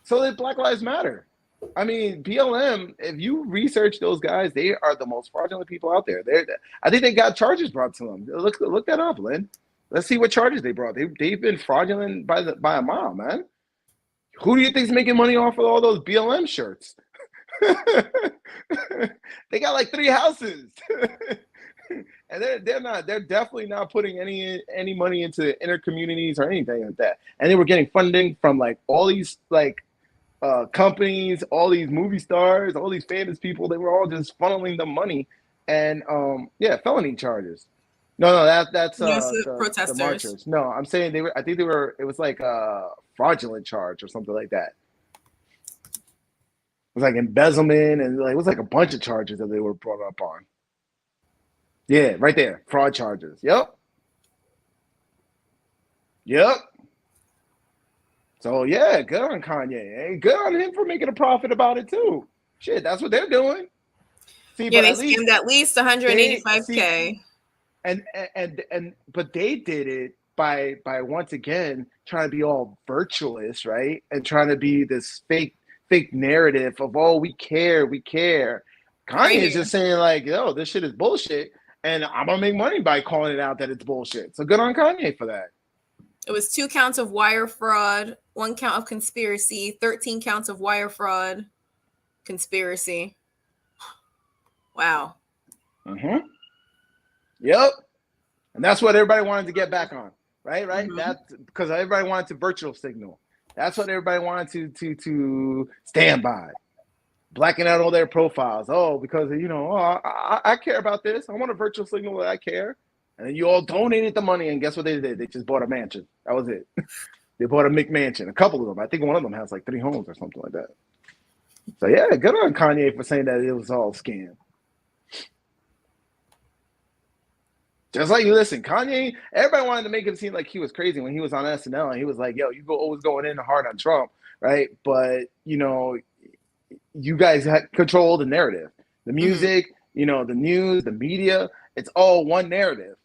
So that Black Lives Matter. I mean, BLM, if you research those guys, they are the most fraudulent people out there. I think they got charges brought to them. Look that up, Lynn. Let's see what charges they brought. They've been fraudulent by a mile, man. Who do you think is making money off of all those BLM shirts? They got like 3 houses. And they're definitely not putting any money into inner communities or anything like that. And they were getting funding from like all these like companies, all these movie stars, all these famous people. They were all just funneling them money, and felony charges. No, that's Yes, the protesters. marchers. No, I'm saying they were. I think they were. It was like a fraudulent charge or something like that. It was like embezzlement and like it was like a bunch of charges that they were brought up on. Yeah, right there, fraud charges. Yep, yep. So yeah, good on Kanye. Hey, good on him for making a profit about it too. Shit, that's what they're doing. See, Yeah, but they at least scammed at least they see 185K. and but they did it by once again trying to be all virtuous, right? And trying to be this fake narrative of oh we care. Right Kanye is here. just saying like, yo, this shit is bullshit, and I'm gonna make money by calling it out that it's bullshit. So good on Kanye for that. It was 2 counts of wire fraud, 1 count of conspiracy, 13 counts of wire fraud, conspiracy. Wow. Mm-hmm. Yep. And that's what everybody wanted to get back on, right? Mm-hmm. That's because everybody wanted to virtual signal. That's what everybody wanted to stand by, blacking out all their profiles. Oh, because I care about this. I want a virtual signal that I care. And then you all donated the money, and guess what they did? They just bought a mansion. That was it. They bought a McMansion. A couple of them. I think one of them has like 3 homes or something like that. So yeah, good on Kanye for saying that it was all scam. Just like you listen, Kanye, everybody wanted to make him seem like he was crazy when he was on SNL and he was like, yo, you go always going in hard on Trump, right? But you guys control the narrative. The music, the news, the media, it's all one narrative.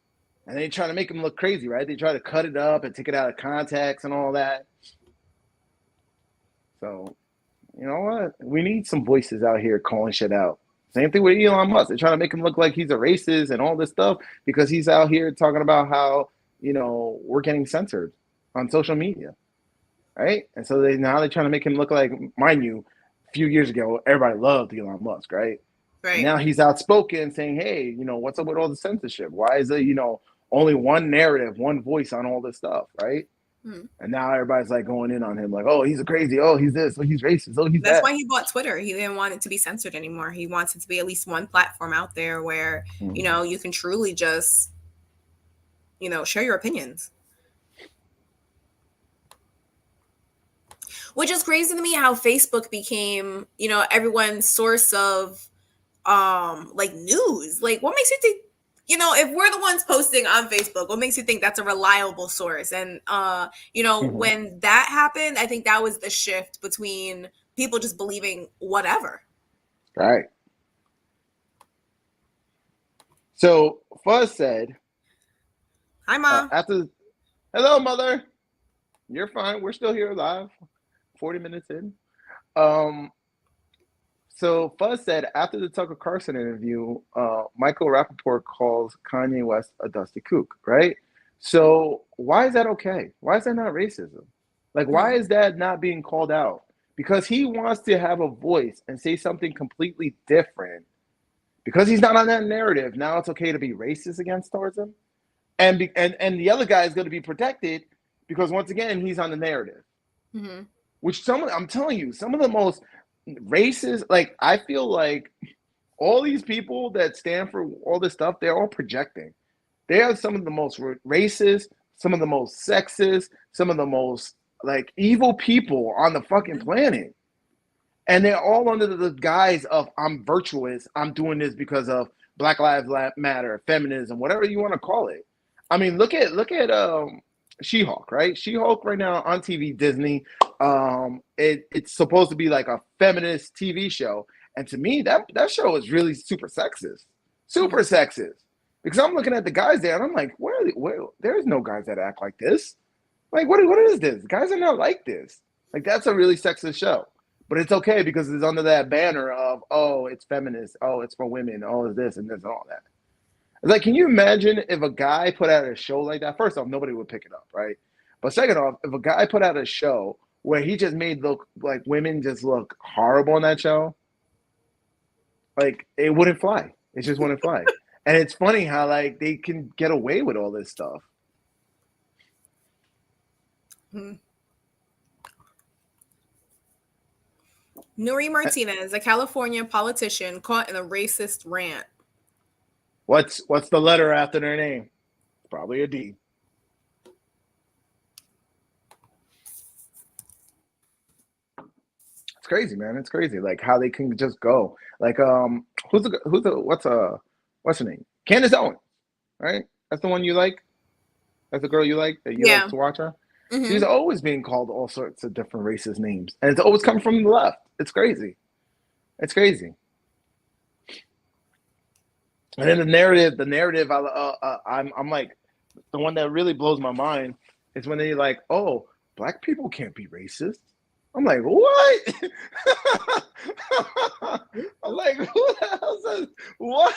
And they try to make him look crazy, right? They try to cut it up and take it out of context and all that. So, you know what? We need some voices out here calling shit out. Same thing with Elon Musk. They're trying to make him look like he's a racist and all this stuff because he's out here talking about how, we're getting censored on social media. Right? And so now they're trying to make him look like, mind you, a few years ago, everybody loved Elon Musk, right? Right. And now he's outspoken saying, hey, what's up with all the censorship? Why is it, only one narrative, one voice on all this stuff, right? And now everybody's like going in on him, like, oh, he's a crazy, oh, he's this, oh, he's racist, oh, he's That's that. why he bought Twitter. He didn't want it to be censored anymore. He wants it to be at least one platform out there where, you can truly just, share your opinions. Which is crazy to me how Facebook became, everyone's source of like news. Like what makes you think, if we're the ones posting on Facebook, what makes you think that's a reliable source? And when that happened, I think that was the shift between people just believing whatever. Right. So Fuzz said, hi, Mom. Hello, Mother. You're fine. We're still here live. 40 minutes in. So Fuzz said, after the Tucker Carlson interview, Michael Rappaport calls Kanye West a dusty kook, right? So why is that okay? Why is that not racism? Like, why is that not being called out? Because he wants to have a voice and say something completely different. Because he's not on that narrative, now it's okay to be racist towards him. And the other guy is going to be protected because, once again, he's on the narrative. Which I'm telling you, some of the most racist, like, I feel like all these people that stand for all this stuff, they're all projecting. They are some of the most racist, some of the most sexist, some of the most like evil people on the fucking planet. And they're all under the guise of I'm virtuous. I'm doing this because of Black Lives Matter, feminism, whatever you want to call it. I mean, look at She-Hulk, right? She-Hulk right now on TV, Disney. It's supposed to be like a feminist TV show. And to me, that show is really super sexist. Super sexist. Because I'm looking at the guys there and I'm like, where there's no guys that act like this. Like, what is this? Guys are not like this. Like, that's a really sexist show. But it's okay because it's under that banner of, oh, it's feminist. Oh, it's for women. Oh, it's this and this and all that. It's like, can you imagine if a guy put out a show like that? First off, nobody would pick it up, right? But second off, if a guy put out a show where he just made look like women just look horrible on that show, like, it wouldn't fly. It just wouldn't fly. And it's funny how, like, they can get away with all this stuff. Nuri Martinez, a California politician caught in a racist rant. What's the letter after their name? Probably a D. It's crazy, man. It's crazy. Like how they can just go. Like what's her name? Candace Owens, right? That's the one you like. That's the girl you like that you like Yeah. to watch her. She's Mm-hmm. always being called all sorts of different racist names, and it's always come from the left. It's crazy. It's crazy. And then the narrative, I'm like, the one that really blows my mind is when they like, oh, black people can't be racist. I'm like, what? I'm like, who the hell says what?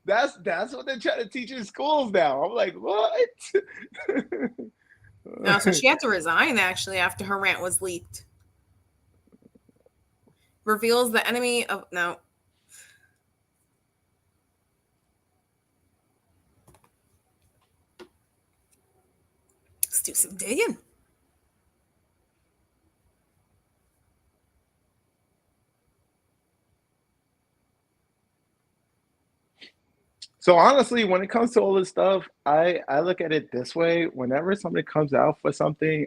That's what they're trying to teach in schools now. I'm like, what? No, so she had to resign actually after her rant was leaked. Reveals the enemy of no. Let's do some digging. So honestly, when it comes to all this stuff, I look at it this way. Whenever somebody comes out for something,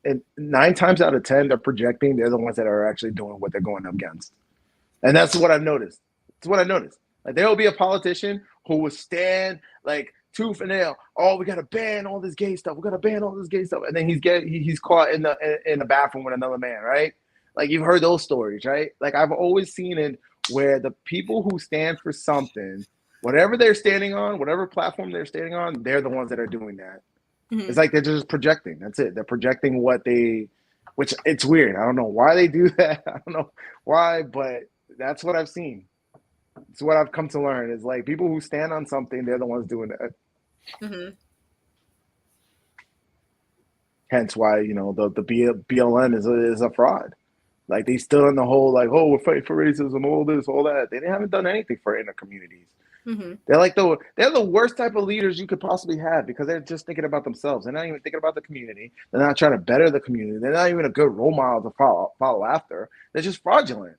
and 9 times out of 10, they're projecting. They're the ones that are actually doing what they're going up against, and that's what I've noticed. It's what I noticed. Like there will be a politician who will stand like tooth and nail. Oh, we gotta ban all this gay stuff. We gotta ban all this gay stuff, and then he's caught in the bathroom with another man, right? Like you've heard those stories, right? Like I've always seen it where the people who stand for something, whatever they're standing on, whatever platform they're standing on, they're the ones that are doing that. Mm-hmm. It's like they're just projecting. That's it. They're projecting which it's weird. I don't know why they do that. I don't know why, but that's what I've seen. It's what I've come to learn is like people who stand on something, they're the ones doing that. Mm-hmm. Hence why, the BLM is a fraud. Like they stood on the whole like, oh, we're fighting for racism, all this, all that. They haven't done anything for inner communities. Mm-hmm. They're the worst type of leaders you could possibly have because they're just thinking about themselves. They're not even thinking about the community. They're not trying to better the community. They're not even a good role model to follow after. They're just fraudulent.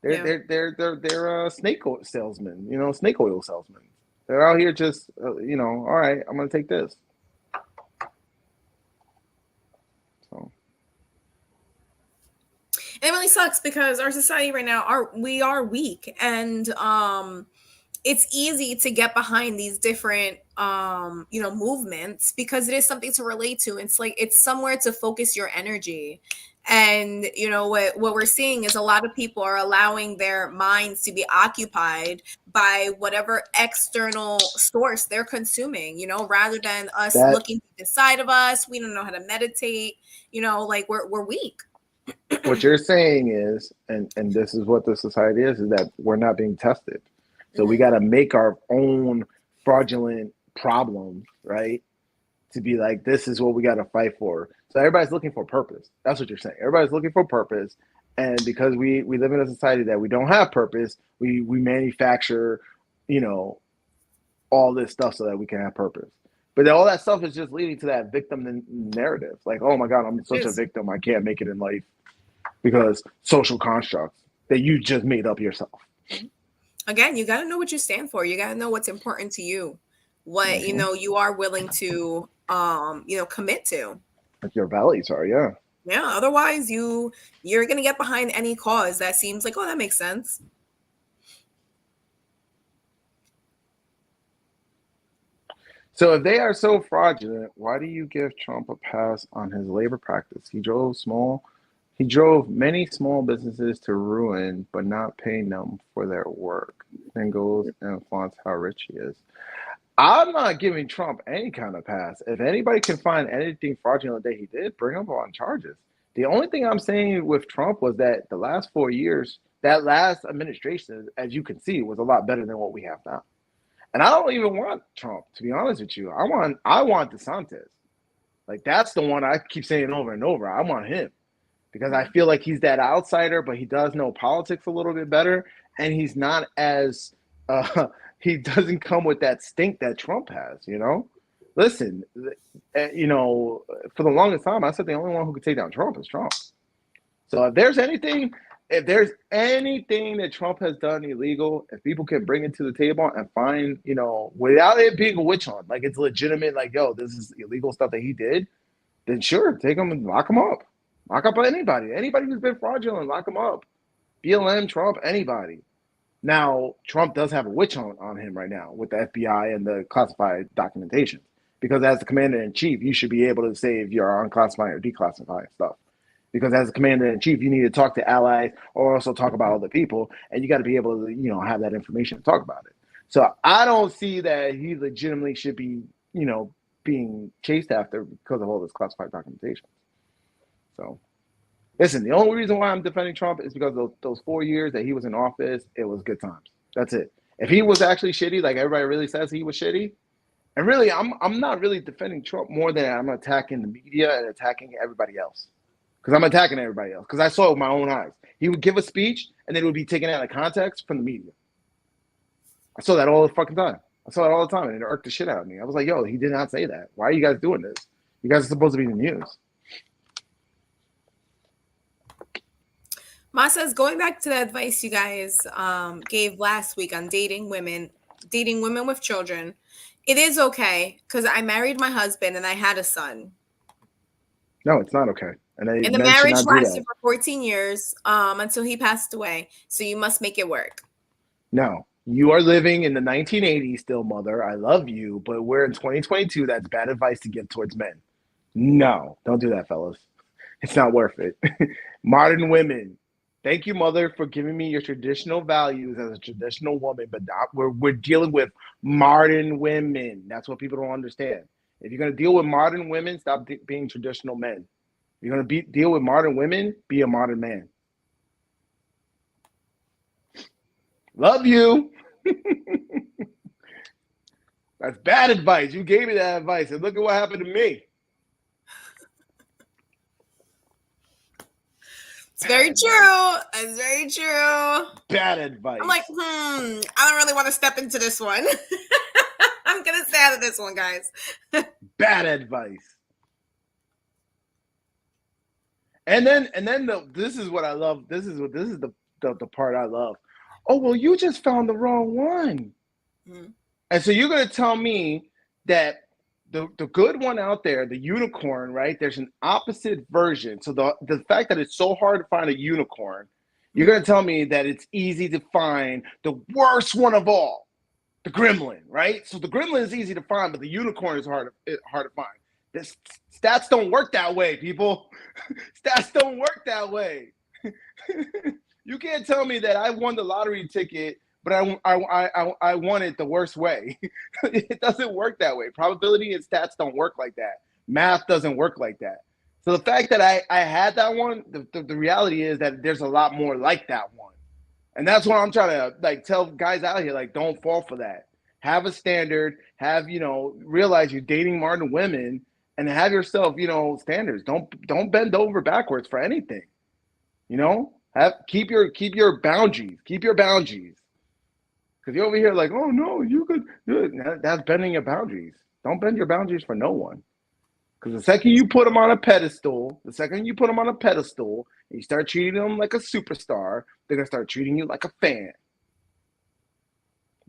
They're snake oil salesmen. Snake oil salesmen. They're out here just all right, I'm gonna take this. So It really sucks because our society right now we are weak, and it's easy to get behind these different movements because it is something to relate to. It's like it's somewhere to focus your energy. And what we're seeing is a lot of people are allowing their minds to be occupied by whatever external source they're consuming, rather than us that looking inside of us. We don't know how to meditate, like we're weak. what you're saying is, and this is what the society is that we're not being tested. So we got to make our own fraudulent problem, right? To be like, this is what we got to fight for. So everybody's looking for purpose. That's what you're saying. Everybody's looking for purpose. And because we live in a society that we don't have purpose, we manufacture, all this stuff so that we can have purpose. But all that stuff is just leading to that victim narrative. Like, oh my God, I'm such a victim. I can't make it in life because social constructs that you just made up yourself. Again, you got to know what you stand for. You got to know what's important to you, what you are willing to commit to. Like your values are, yeah. Yeah, otherwise you're going to get behind any cause that seems like, oh, that makes sense. So if they are so fraudulent, why do you give Trump a pass on his labor practice? He drove many small businesses to ruin, but not paying them for their work. Then goes and flaunts how rich he is. I'm not giving Trump any kind of pass. If anybody can find anything fraudulent that he did, bring him on charges. The only thing I'm saying with Trump was that the last 4 years, that last administration, as you can see, was a lot better than what we have now. And I don't even want Trump, to be honest with you. I want DeSantis. Like that's the one I keep saying over and over. I want him. Because I feel like he's that outsider, but he does know politics a little bit better, and he's not as he doesn't come with that stink that Trump has. Listen, for the longest time, I said the only one who could take down Trump is Trump. So if there's anything, if there's anything that Trump has done illegal, if people can bring it to the table and find, without it being a witch hunt, like it's legitimate, like, yo, this is illegal stuff that he did, then sure, take him and lock him up. Lock up anybody. Anybody who's been fraudulent, lock him up. BLM, Trump, anybody. Now, Trump does have a witch hunt on him right now with the FBI and the classified documentation. Because as the commander-in-chief, you should be able to say if you're unclassified or declassified stuff. Because as a commander-in-chief, you need to talk to allies or also talk about other people, and you got to be able to, have that information to talk about it. So I don't see that he legitimately should be, being chased after because of all this classified documentation. So, listen, the only reason why I'm defending Trump is because of those 4 years that he was in office, it was good times. That's it. If he was actually shitty, like everybody really says he was shitty, and really, I'm not really defending Trump more than I'm attacking the media and attacking everybody else. Because I'm attacking everybody else. Because I saw it with my own eyes. He would give a speech, and then it would be taken out of context from the media. I saw that all the fucking time. I saw it all the time, and it irked the shit out of me. I was like, yo, he did not say that. Why are you guys doing this? You guys are supposed to be in the news. Ma says, going back to the advice you guys gave last week on dating women with children, it is okay because I married my husband and I had a son. No, it's not okay. And the marriage lasted for 14 years until he passed away. So you must make it work. No, you are living in the 1980s still, mother. I love you, but we're in 2022. That's bad advice to give towards men. No, don't do that, fellas. It's not worth it. Modern women. Thank you, mother, for giving me your traditional values as a traditional woman, but we're dealing with modern women. That's what people don't understand. If you're going to deal with modern women, stop being traditional men. If you're going to deal with modern women, be a modern man. Love you. That's bad advice. You gave me that advice, and look at what happened to me. It's very true. It's very true. Bad advice. I'm like, I don't really want to step into this one. I'm gonna stay out of this one, guys. Bad advice. And then this is what I love. This is the part I love. Oh, well, you just found the wrong one. Mm-hmm. And so you're gonna tell me that the good one out there, the unicorn, right? There's an opposite version. So the fact that it's so hard to find a unicorn, you're going to tell me that it's easy to find the worst one of all, the gremlin, right? So the gremlin is easy to find, but the unicorn is hard to find. Stats don't work that way, people. Stats don't work that way. You can't tell me that I won the lottery ticket, but I won it the worst way. It doesn't work that way. Probability and stats don't work like that. Math doesn't work like that. So the fact that I had that one, the reality is that there's a lot more like that one. And that's what I'm trying to tell guys out here, don't fall for that. Have a standard, realize you're dating modern women and have yourself, standards. Don't bend over backwards for anything. Keep your boundaries. Keep your boundaries. Because you're over here like, oh, no, you could do it. That's bending your boundaries. Don't bend your boundaries for no one. Because the second you put them on a pedestal, and you start treating them like a superstar, they're going to start treating you like a fan.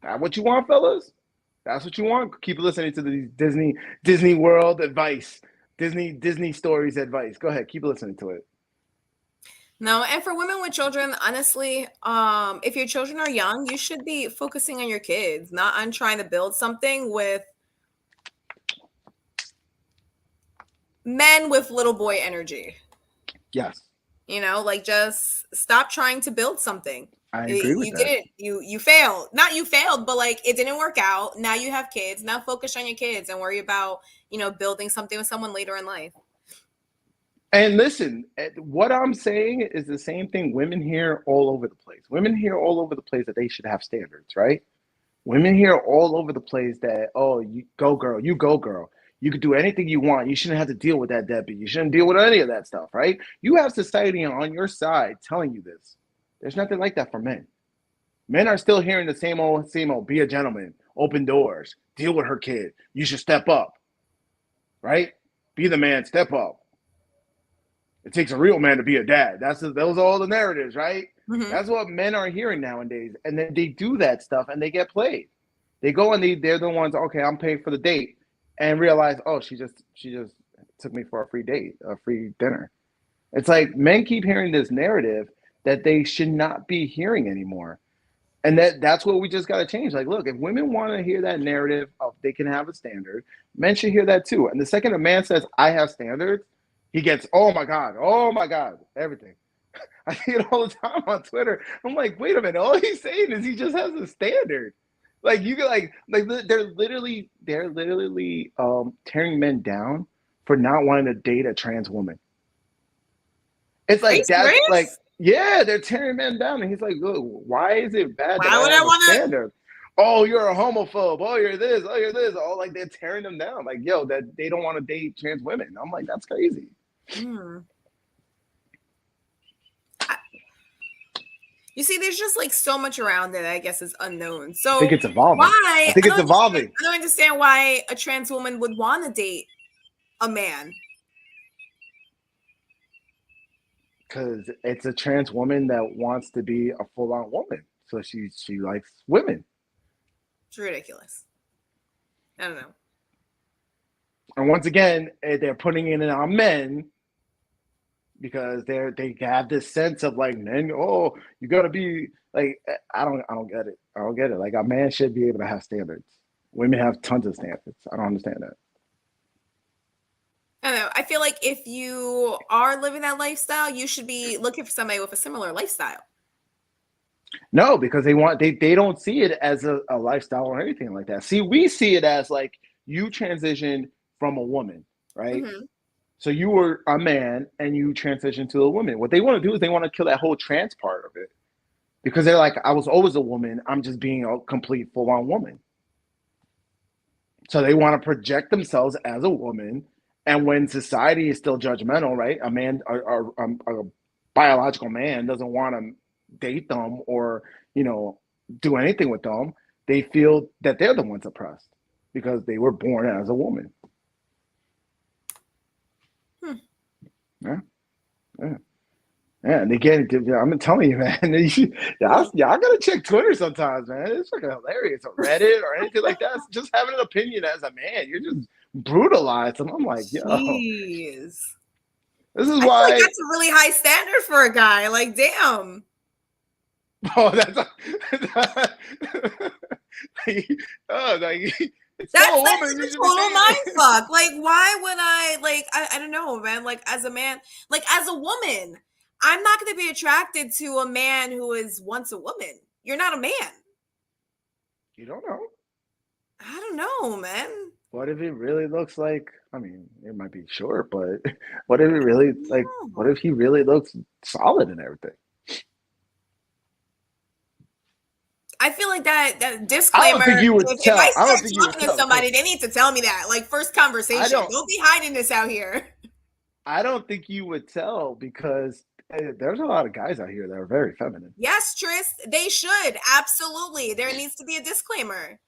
That what you want, fellas? That's what you want? Keep listening to these Disney World advice, Disney stories advice. Go ahead, keep listening to it. No, and for women with children, honestly, if your children are young, you should be focusing on your kids, not on trying to build something with men with little boy energy. Yes. Just stop trying to build something. I agree with that. You failed. Not you failed, but it didn't work out. Now you have kids. Now focus on your kids and worry about, building something with someone later in life. And listen, what I'm saying is the same thing women hear all over the place. Women hear all over the place that they should have standards, right? Women hear all over the place that, oh, you go girl, you go girl. You could do anything you want. You shouldn't have to deal with that deadbeat. You shouldn't deal with any of that stuff, right? You have society on your side telling you this. There's nothing like that for men. Men are still hearing the same old, be a gentleman, open doors, deal with her kid. You should step up, right? Be the man, step up. It takes a real man to be a dad. Those are all the narratives, right? Mm-hmm. That's what men are hearing nowadays. And then they do that stuff and they get played. They go and they're the ones, okay, I'm paying for the date, and realize, oh, she just took me for a free date, a free dinner. It's like men keep hearing this narrative that they should not be hearing anymore. And that's what we just got to change. Like, look, if women want to hear that narrative of they can have a standard, men should hear that too. And the second a man says, I have standards, he gets, oh my God, everything. I see it all the time on Twitter. I'm like, wait a minute, all he's saying is he just has a standard. Like you can like they're literally tearing men down for not wanting to date a trans woman. It's like that's serious? like, yeah, they're tearing men down, and he's like, look, why is it bad that Why would I have I want a standard? Oh, you're a homophobe. Oh, you're this. Oh, you're this. Oh, like they're tearing them down. Like, yo, that they don't want to date trans women. I'm like, that's crazy. You see, there's just like so much around it, I guess, is unknown. So I think it's evolving. Why? I think it's evolving. I don't understand why a trans woman would want to date a man. Because it's a trans woman that wants to be a full-on woman. So she likes women. It's ridiculous. I don't know. And once again, they're putting it on men because they have this sense of like, men, oh, you gotta be like, I don't get it. I don't get it. Like, a man should be able to have standards. Women have tons of standards. I don't understand that. I don't know. I feel like if you are living that lifestyle, you should be looking for somebody with a similar lifestyle. No, because they don't see it as a lifestyle or anything like that. See, we see it as like you transitioned from a woman, right? Mm-hmm. So you were a man and you transitioned to a woman. What they want to do is they want to kill that whole trans part of it. Because they're like, I was always a woman. I'm just being a complete full-on woman. So they want to project themselves as a woman. And when society is still judgmental, right? A man, a biological man doesn't want to date them or, do anything with them. They feel that they're the ones oppressed because they were born as a woman. Yeah. And again, I'm telling you, man, y'all gotta check Twitter sometimes, man. It's fucking hilarious. Or Reddit or anything like that. It's just having an opinion as a man, you're just brutalized. And I'm like, yo. Jeez. This is why. Like that's a really high standard for a guy. Like, damn. Oh, that's a total mindfuck. Like, why would I? Like, I don't know, man. Like, as a man, like as a woman, I'm not going to be attracted to a man who is once a woman. You're not a man. You don't know. I don't know, man. What if it really looks like? I mean, it might be short, but what if it really like? What if he really looks solid and everything? I feel like that disclaimer. I don't think you would tell. If I start talking to somebody, they need to tell me that. Like, first conversation. Don't be hiding this out here. I don't think you would tell because there's a lot of guys out here that are very feminine. Yes, Tris, they should. Absolutely. There needs to be a disclaimer.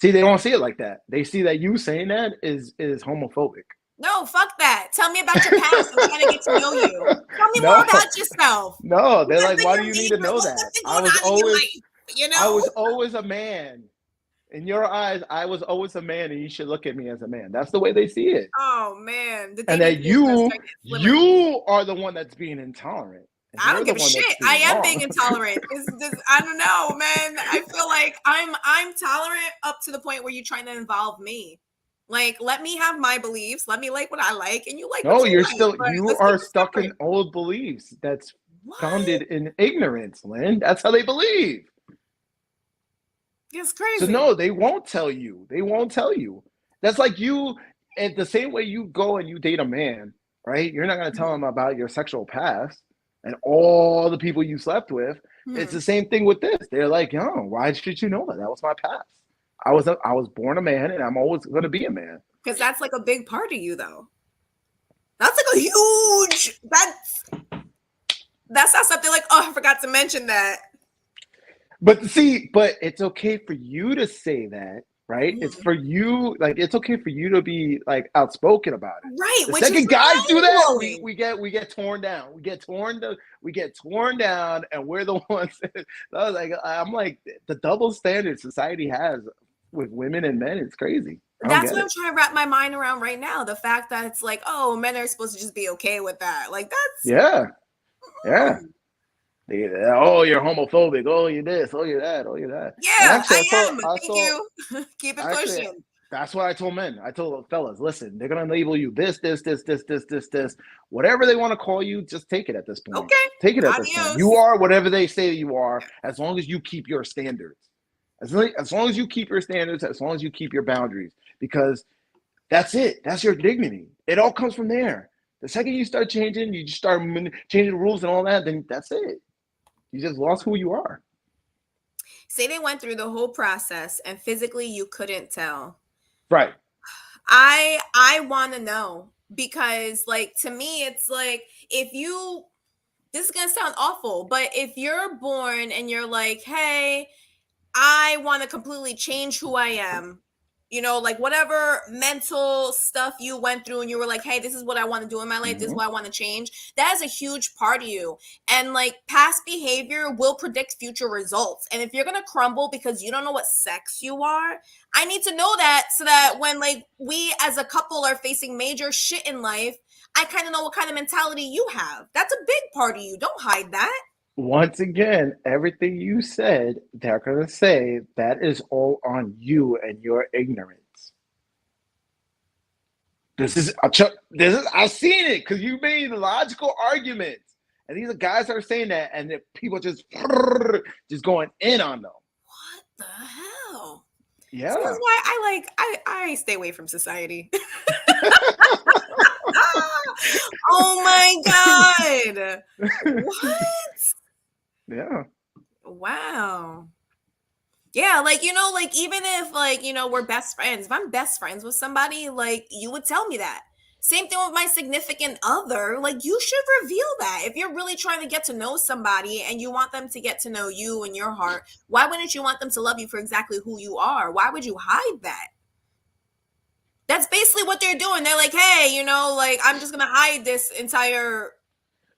See, they don't see it like that. They see that you saying that is homophobic. No, fuck that. Tell me about your past. I'm trying to get to know you. Tell me more about yourself. No, they're like, why do you need to know that? I was always a man. In your eyes, I was always a man, and you should look at me as a man. That's the way they see it. Oh man! And that you are the one that's being intolerant. I don't give a shit. I am being intolerant. I don't know, man. I feel like I'm tolerant up to the point where you're trying to involve me. Like, let me have my beliefs. Let me like what I like, and you like. No, you are stuck in old beliefs. That's founded in ignorance, Lynn. That's how they believe. It's crazy. So no, they won't tell you. They won't tell you. That's like you, and the same way you go and you date a man, right? You're not going to tell him about your sexual past and all the people you slept with. It's the same thing with this. They're like, yo, why should you know that? That was my past. I was born a man, and I'm always going to be a man. Because that's like a big part of you, though. That's like a huge. That's not something like, oh, I forgot to mention that. But it's okay for you to say that right? It's Mhm. for you, like it's okay for you to be like outspoken about it. Right, The which is second guys do that, we mind-blowing. we get we get torn down. We get torn down, and we're the ones. I was like, I'm like the double standard society has with women and men. It's crazy. I don't That's get what I'm it. trying to wrap my mind around right now. The fact that it's like, oh, men are supposed to just be okay with that. Like that's Yeah, yeah. mm, Oh, you're homophobic. Oh, you're this. Oh, you're that. Oh, you're that. And yeah, actually, I am. I Thank saw, you. Keep it actually, pushing. that's what I told men. I told fellas, listen, they're gonna label you this. Whatever they want to call you, just take it at this point. Okay. Take it at this point. You Adios. are whatever they say you are, as long as you keep your standards. As long as you keep your standards, as long as you keep your boundaries, because that's it. That's your dignity. It all comes from there. The second you start changing, you just start changing the rules and all that, then that's it. You just lost who you are. Say they went through the whole process and physically you couldn't tell. Right. I want to know because like to me it's like if you this is going to sound awful, but if you're born and you're like, "Hey, I want to completely change who I am." You know, like whatever mental stuff you went through and you were like, "Hey, this is what I want to do in my life. This is Mm-hmm. what I want to change." That is a huge part of you. And like past behavior will predict future results. And if you're going to crumble because you don't know what sex you are, I need to know that so that when like we as a couple are facing major shit in life, I kind of know what kind of mentality you have. That's a big part of you. Don't hide that. Once again, everything you said, they're going to say that is all on you and your ignorance. This is I've seen it because you made logical arguments, and these are guys that are saying that, and people just going in on them. What the hell? See, this is Yeah. why I stay away from society. Oh my god. What? Yeah. Wow. Yeah, like like even if like, we're best friends, if I'm best friends with somebody, like you would tell me that. Same thing with my significant other. Like you should reveal that. If you're really trying to get to know somebody and you want them to get to know you and your heart, why wouldn't you want them to love you for exactly who you are? Why would you hide that? That's basically what they're doing. They're like, hey, like I'm just gonna hide this entire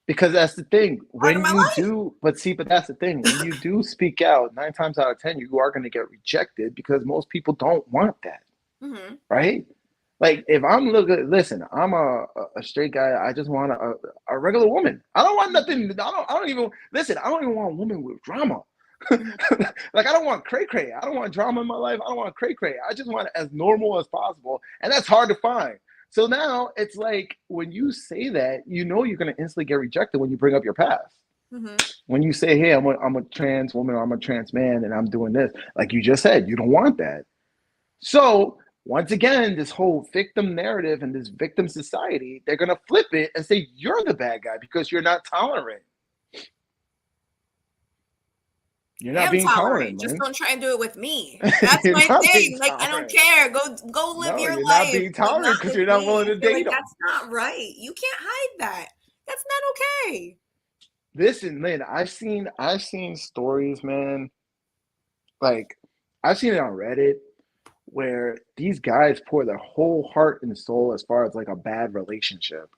Because that's the thing. part of When my you life. do, but that's the thing. When you do speak out, 9 times out of 10, you are going to get rejected because most people don't want that, Hmm. right? Like if I'm listen, I'm a straight guy. I just want a regular woman. I don't want nothing. I don't even listen. I don't even want a woman with drama. Hmm. Like I don't want cray cray. I don't want drama in my life. I don't want cray cray. I just want it as normal as possible, and that's hard to find. So now it's like when you say that, you know you're going to instantly get rejected when you bring up your past. Hmm. When you say, "Hey, I'm a trans woman or I'm a trans man and I'm doing this," like you just said, you don't want that. So once again, this whole victim narrative and this victim society, they're going to flip it and say you're the bad guy because you're not tolerant. You're I not am being tolerant, tolerant. Just man. don't try and do it with me. That's You're my not being thing. Like I don't tolerant. care. Go live No, your you're not life, being but not tolerant because with you're not willing me. to I feel date like them. that's not right. You can't hide that. That's not okay. Listen, Lynn, I've seen stories, man. Like I've seen it on Reddit where these guys pour their whole heart and soul as far as like a bad relationship.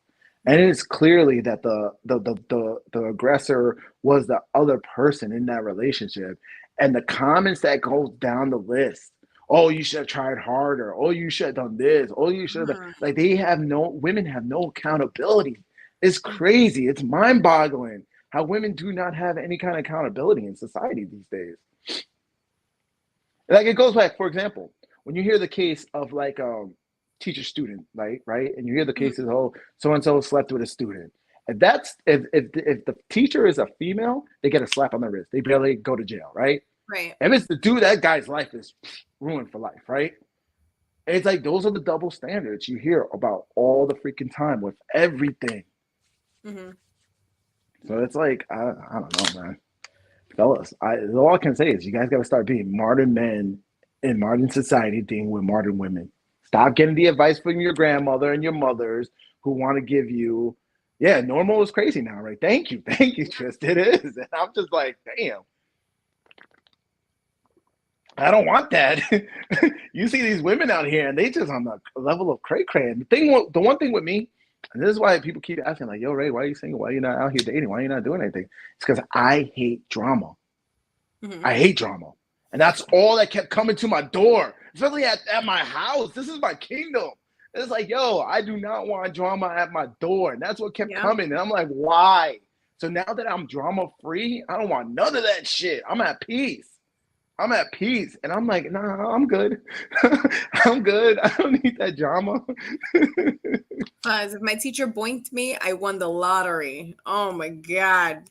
And Mhm. it's clearly that the aggressor was the other person in that relationship. And the comments that goes down the list, oh, you should have tried harder. Oh, you should have done this. Oh, you should have Mhm. like they have no women have no accountability. It's Mhm. crazy. It's mind-boggling how women do not have any kind of accountability in society these days. Like it goes back, for example, when you hear the case of like teacher student, right, and you hear the cases, Mhm. oh, so and so slept with a student. If the teacher is a female, they get a slap on the wrist. They barely go to jail, right? Right. If it's the dude, that guy's life is ruined for life, right? It's like those are the double standards you hear about all the freaking time with everything. Mhm. So it's like I don't know, man. Fellas, all I can say is you guys got to start being modern men in modern society dealing with modern women. Stop getting the advice from your grandmother and your mothers who want to give you, yeah, normal is crazy now, right? Thank you, Tristan. It is, and I'm just like, damn. I don't want that. You see these women out here, and they just on the level of cray cray. And the one thing with me, and this is why people keep asking, like, "Yo, Ray, why are you single? Why are you not out here dating? Why are you not doing anything?" It's because I hate drama. Mm-hmm. I hate drama, and that's all that kept coming to my door, especially at my house. This is my kingdom. It's like, yo, I do not want drama at my door, and that's what kept coming. And I'm like, why? So now that I'm drama free, I don't want none of that shit. I'm at peace. I'm at peace. And I'm like, nah, I'm good. I'm good. I don't need that drama. Because if my teacher boinked me, I won the lottery. Oh my God.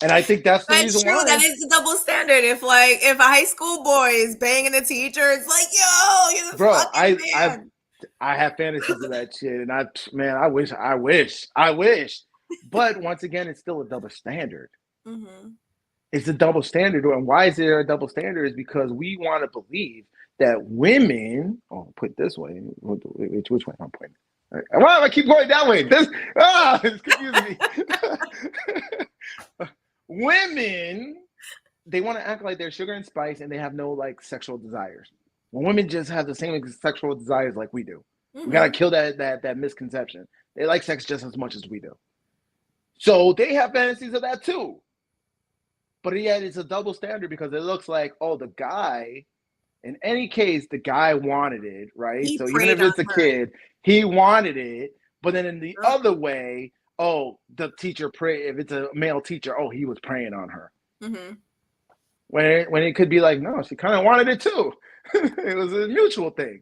And I think that's the reason why. That is the double standard. If a high school boy is banging a teacher, it's like, yo, you're the fucking man. I have fantasies of that shit. And I wish. But once again, it's still a double standard. Mm-hmm. It's a double standard. And why is there a double standard? Is because we want to believe that women, put it this way, which way I'm pointing? Why do I keep going that way? It's confusing me. Women, they want to act like they're sugar and spice, and they have no like sexual desires. When women just have the same sexual desires like we do. Mm-hmm. We gotta kill that misconception. They like sex just as much as we do. So they have fantasies of that too. But yet it's a double standard because it looks like, the guy, in any case, the guy wanted it, right? So even if it's a kid, he wanted it. But then in the other way, the teacher prayed. If it's a male teacher, he was praying on her. Mm-hmm. When it could be like, no, she kind of wanted it too. It was a mutual thing.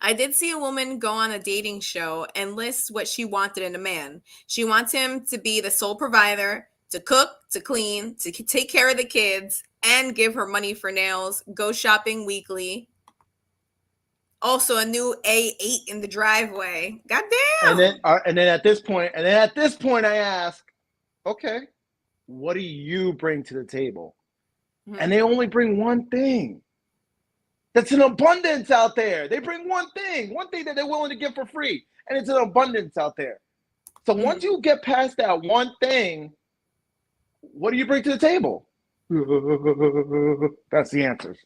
I did see a woman go on a dating show and list what she wanted in a man. She wants him to be the sole provider, to cook, to clean, to take care of the kids, and give her money for nails, go shopping weekly. Also, a new A8 in the driveway. Goddamn. And then at this point, I ask, okay, what do you bring to the table? Mm-hmm. And they only bring one thing. That's an abundance out there. They bring one thing that they're willing to give for free, and it's an abundance out there. So once you get past that one thing, what do you bring to the table? That's the answers.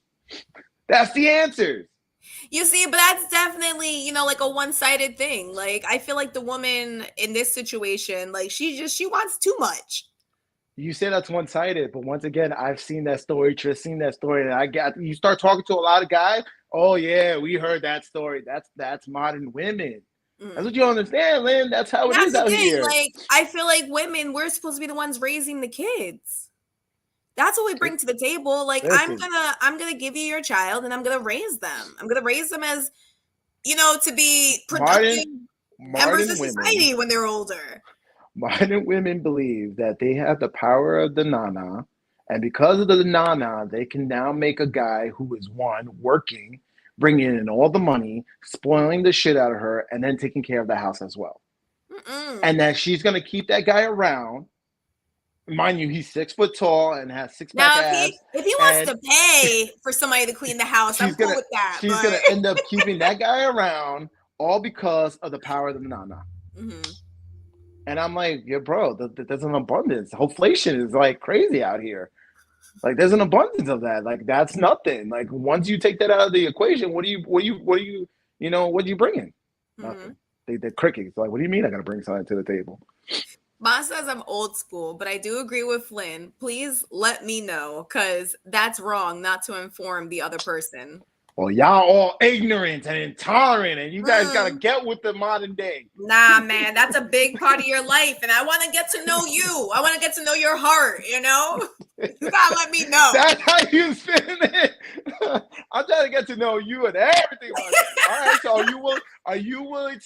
You see, but that's definitely, like a one-sided thing. Like, I feel like the woman in this situation, like, she wants too much. You say that's one-sided, but once again, I've seen that story, Trish, and you start talking to a lot of guys. Oh yeah, we heard that story. That's modern women. That's what you understand, Lynn. That's how it is out here. Like, I feel like women, we're supposed to be the ones raising the kids. That's what we bring to the table. Like, listen, I'm gonna give you your child, and I'm gonna raise them. I'm gonna raise them as, to be productive members of society when they're older. Modern women believe that they have the power of the nana, and because of the nana, they can now make a guy who is working, bringing in all the money, spoiling the shit out of her, and then taking care of the house as well. Mm-mm. And that she's going to keep that guy around. Mind you, he's 6 foot tall and has six-pack abs. If he wants to pay for somebody to clean the house, I'm cool with that. She's going to end up keeping that guy around, all because of the power of the nana. Mm-hmm. And I'm like, yeah, bro, there's an abundance. Inflation is like crazy out here. Like, there's an abundance of that. Like, that's nothing. Like, once you take that out of the equation, what are you bringing? Mm-hmm. Nothing. They're crickets. Like, what do you mean I got to bring something to the table? Ma says I'm old school, but I do agree with Lynn. Please let me know, because that's wrong not to inform the other person. Well, y'all all ignorant and intolerant, and you guys got to get with the modern day. Nah, man, that's a big part of your life, and I want to get to know you. I want to get to know your heart, You got to let me know. That's how you spin it. I'm trying to get to know you and everything. All right, so are you willing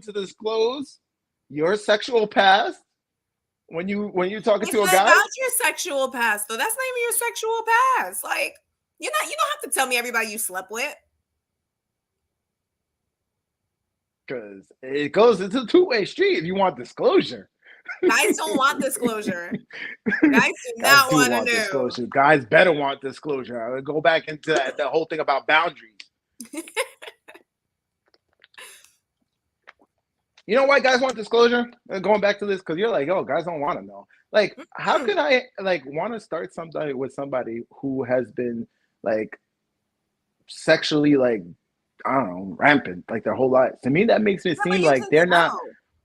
to disclose your sexual past when you talking to a guy? It's about your sexual past, though. That's not even your sexual past. Like, you don't have to tell me everybody you slept with. Because it's a two-way street if you want disclosure. Guys don't want disclosure. Guys do not want to know. Disclosure. Guys better want disclosure. I would go back into the whole thing about boundaries. You know why guys want disclosure? Going back to this, because you're like, oh, guys don't want to know. Like, how can I like want to start something with somebody who has been like sexually like I don't know rampant like their whole life? To me, that makes it seem you like can they're not. tell.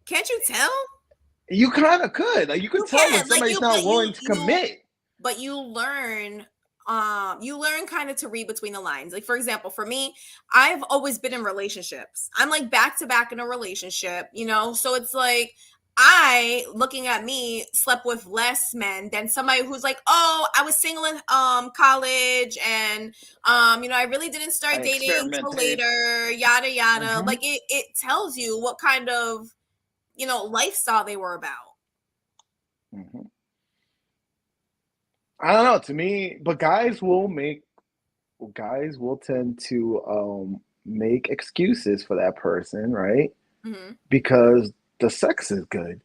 Can't you tell? You kind of could. Like, you could tell when somebody's not willing to commit. But you learn kind of to read between the lines. Like, for example, for me, I've always been in relationships. I'm like back to back in a relationship, you know? So it's like I, looking at me, slept with less men than somebody who's like, oh, I was single in college, and you know, I really didn't start dating till later, yada yada. Mm-hmm. Like it tells you what kind of, you know, lifestyle they were about. Mm-hmm. I don't know. To me, but guys will tend to make excuses for that person, right? Mm-hmm. Because the sex is good.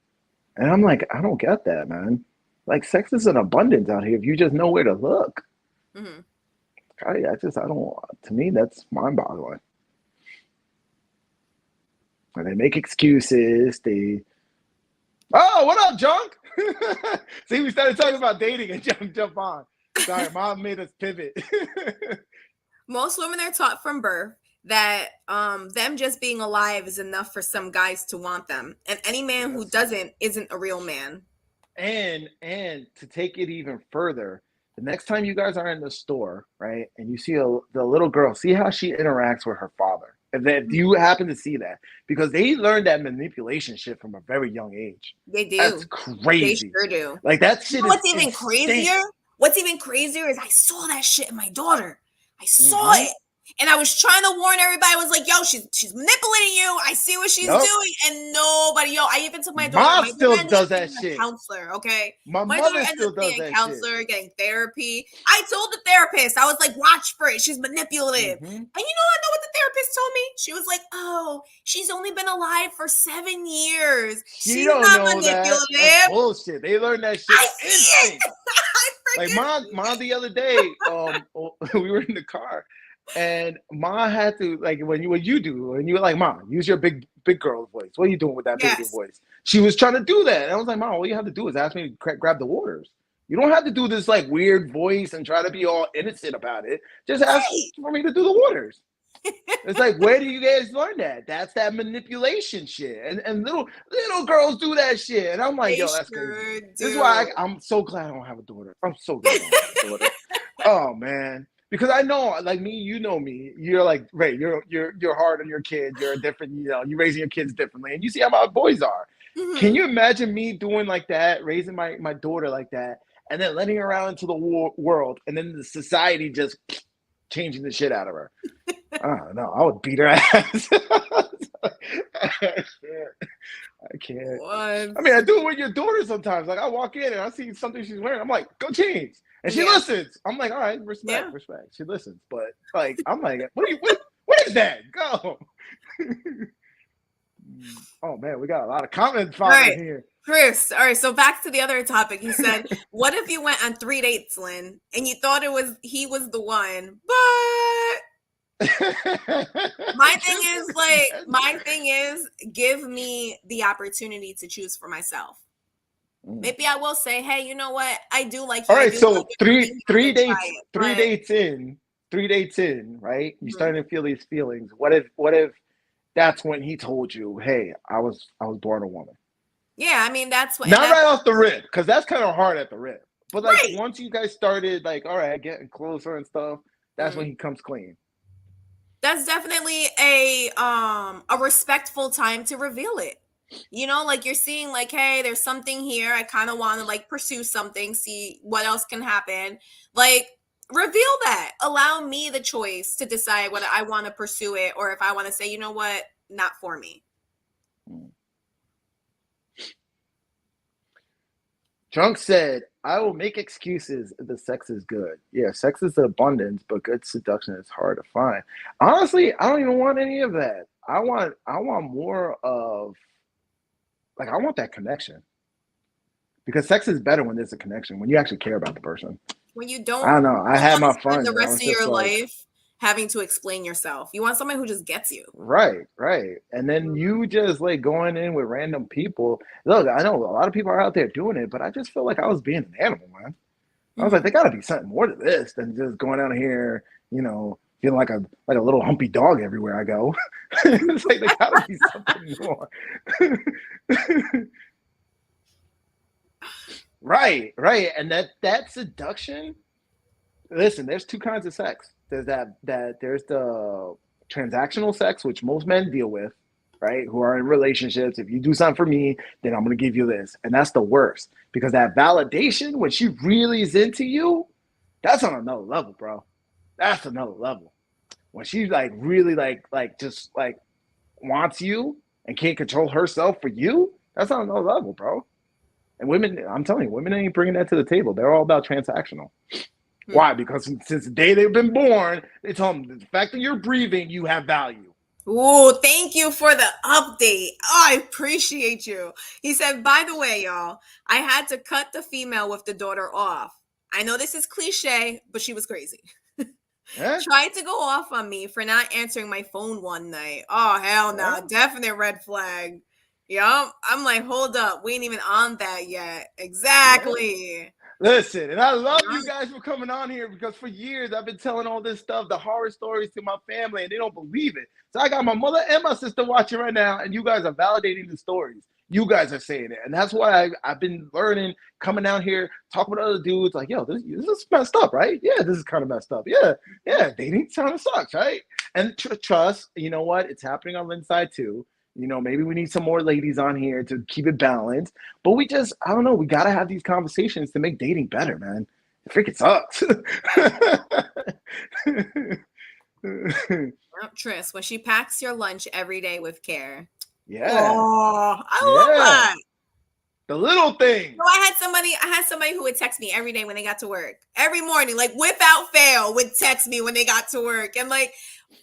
And I'm like, I don't get that, man. Like, sex is in abundance out here if you just know where to look. Mm-hmm. I don't, to me, that's mind boggling. And they make excuses. Oh, what up, Junk? See, we started talking about dating and jump on. Sorry, mom made us pivot. Most women are taught from birth that them just being alive is enough for some guys to want them, and any man who doesn't isn't a real man. And to take it even further, the next time you guys are in the store, right, and you see the little girl, see how she interacts with her father. If you happen to see that, because they learn that manipulation shit from a very young age. They do. That's crazy. They sure do. Like, that shit is even crazier? What's even crazier is I saw that shit in my daughter. I saw it. And I was trying to warn everybody. I was like, yo, she's manipulating you. I see what she's doing. And nobody, I even took my daughter. Mom still does that shit. Counselor, okay? My mother still does that counselor, shit. Getting therapy. I told the therapist, I was like, watch for it. She's manipulative. Mm-hmm. And you know what the therapist told me? She was like, oh, she's only been alive for 7 years. She's not manipulative. That's bullshit. They learned that shit. I see it. Like, mom the other day, we were in the car. And Ma had to, like, what you do, and you were like, Ma, use your big girl voice. What are you doing with that baby voice? She was trying to do that. And I was like, Ma, all you have to do is ask me to grab the waters. You don't have to do this, like, weird voice and try to be all innocent about it. Just ask for me to do the waters. It's like, where do you guys learn that? That's that manipulation shit. And little girls do that shit. And I'm like, yo, that's crazy. This is why I'm so glad I don't have a daughter. I'm so glad I don't have a daughter. Oh, man. Because I know, like me, you know me. You're like, Ray, you're hard on your kids. You're a different, you're raising your kids differently. And you see how my boys are. Mm-hmm. Can you imagine me doing like that, raising my daughter like that, and then letting her out into the world, and then the society just changing the shit out of her? I don't know. I would beat her ass. I can't. What? I mean, I do it with your daughter sometimes. Like, I walk in and I see something she's wearing. I'm like, go change. And she listens. I'm like, all right, respect. She listens. But, like, I'm like, what is that? Go. Oh, man, we got a lot of comments following here. Chris, all right, so back to the other topic. He said, what if you went on 3 dates, Lynn, and you thought he was the one, but... my thing is give me the opportunity to choose for myself. Maybe I will say, hey, you know what, I do like you. All right, so three dates in, right? You starting to feel these feelings. What if that's when he told you, hey, I was born a woman? Yeah, I mean, that's what. Not right off the rip, because that's kind of hard at the rip. But like once you guys started, like, all right, getting closer and stuff, that's when he comes clean. That's definitely a respectful time to reveal it. You know, like you're seeing, like, hey, there's something here. I kind of want to like pursue something, see what else can happen. Like, reveal that. Allow me the choice to decide whether I want to pursue it or if I want to say, you know what, not for me. Drunk said, I will make excuses if the sex is good. Yeah, sex is abundance, but good seduction is hard to find. Honestly, I don't even want any of that. I want more of, like, I want that connection. Because sex is better when there's a connection, when you actually care about the person. When you don't, I don't know. I had my fun. The rest of your life having to explain yourself. You want somebody who just gets you. Right, right. And then you just like going in with random people. Look, I know a lot of people are out there doing it, but I just feel like I was being an animal, man. I was like, there gotta be something more to this than just going out here, you know, feeling like a little humpy dog everywhere I go. It's like there gotta be something more. Right, right. And that seduction, listen, there's two kinds of sex. There's there's the transactional sex, which most men deal with, right? Who are in relationships. If you do something for me, then I'm gonna give you this. And that's the worst. Because that validation, when she really is into you, that's on another level, bro. That's another level. When she's like really like just like wants you and can't control herself for you, that's on another level, bro. And women, I'm telling you, women ain't bringing that to the table. They're all about transactional. Why? Because since the day they've been born, they tell them the fact that you're breathing, you have value. Ooh, thank you for the update. Oh, I appreciate you. He said, by the way, y'all, I had to cut the female with the daughter off. I know this is cliche, but she was crazy. Tried to go off on me for not answering my phone one night. Oh, hell no. Definite red flag. Yup. I'm like, hold up. We ain't even on that yet. Exactly. Yeah. Listen, and I love you guys for coming on here because for years I've been telling all this stuff, the horror stories to my family, and they don't believe it. So I got my mother and my sister watching right now, and you guys are validating the stories. You guys are saying it. And that's why I've been learning, coming out here, talking with other dudes, like, yo, this is messed up, right? Yeah, this is kind of messed up. Yeah, dating kind of sucks, right? And trust, you know what? It's happening on the inside too. You know, maybe we need some more ladies on here to keep it balanced. But we just, I don't know, we got to have these conversations to make dating better, man. It freaking sucks. Tris, when she packs your lunch every day with care. Yeah. Oh, I love that. The little thing. So I had somebody who would text me every day when they got to work. Every morning, like without fail, would text me when they got to work. And like,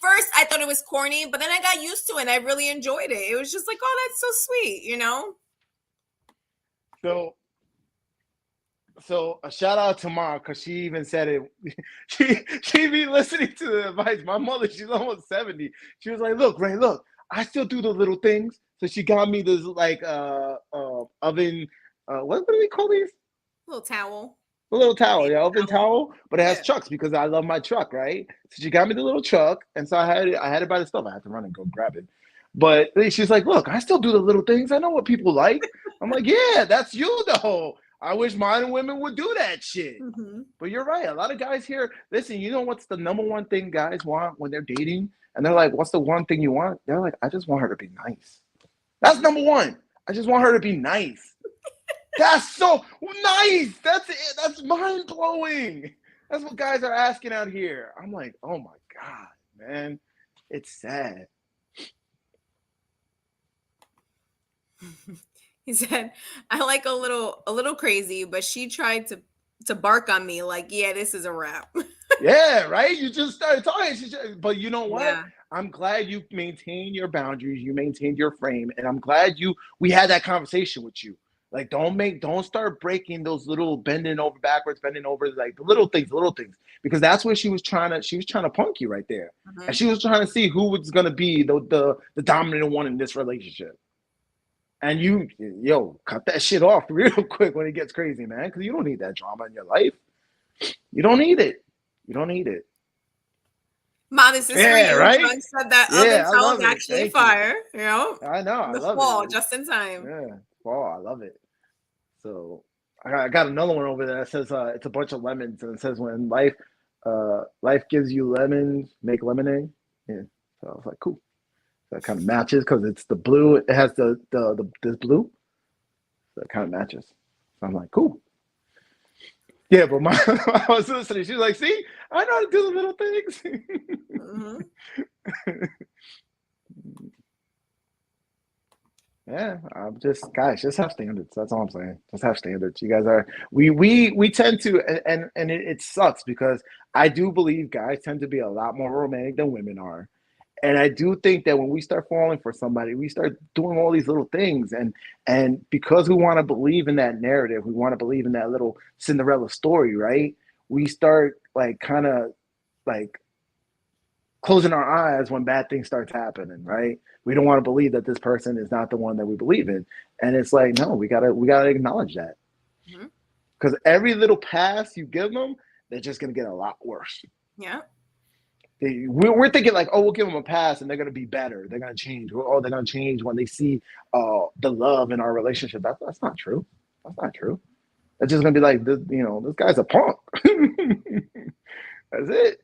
first I thought it was corny, but then I got used to it and I really enjoyed it. It was just like, oh, that's so sweet, you know? So a shout out to Mom, because she even said it. She be listening to the advice. My mother, she's almost 70. She was like, look, Ray, look, I still do the little things. So she got me this like oven, what do we call these? Little towel. A little towel, yeah, oven towel, but it has chucks because I love my truck, right? So she got me the little truck, and so I had it by the stove. I had to run and go grab it. But she's like, look, I still do the little things. I know what people like. I'm like, yeah, that's you though. I wish modern women would do that shit. But you're right. A lot of guys here, listen, you know what's the number one thing guys want when they're dating? And they're like, what's the one thing you want? They're like, I just want her to be nice. That's number one. I just want her to be nice. That's so nice. That's it. That's mind blowing. That's what guys are asking out here. I'm like, oh my God, man. It's sad. He said, I like a little crazy, but she tried to bark on me like, yeah, this is a wrap. Yeah, right? You just started talking. But you know what? Yeah. I'm glad you maintained your boundaries. You maintained your frame. And I'm glad we had that conversation with you. Like, don't start breaking those little bending over backwards, bending over, like the little things, because that's where she was trying to punk you right there. And she was trying to see who was going to be the dominant one in this relationship. And you cut that shit off real quick when it gets crazy, man, because you don't need that drama in your life. You don't need it. You don't need it. Mom, this is for you. Right? John said that oven towel is actually fire. You know? I know. I love fall, it. just in time. Yeah, fall. I love it. So I got another one over there that says it's a bunch of lemons, and it says when life gives you lemons, make lemonade. Yeah. So I was like, cool. That kind of matches because it's the blue. It has this blue. So it kind of matches. So I'm like, cool. Yeah, but I was listening. She was like, see, I know how to do the little things. Yeah, I'm just have standards. That's all I'm saying. Just have standards. You guys are, we tend to, and it sucks because I do believe guys tend to be a lot more romantic than women are. And I do think that when we start falling for somebody, we start doing all these little things. And because we want to believe in that narrative, we want to believe in that little Cinderella story, right? We start like kind of like closing our eyes when bad things starts happening, right? We don't want to believe that this person is not the one that we believe in. And it's like, no, we gotta acknowledge that. Mhm. Because every little pass you give them, they're just gonna get a lot worse. Yeah. We're thinking like, oh, we'll give them a pass and they're gonna be better. They're gonna change. Oh, they're gonna change when they see the love in our relationship. That's not true. That's not true. It's just gonna be like, this guy's a punk. That's it.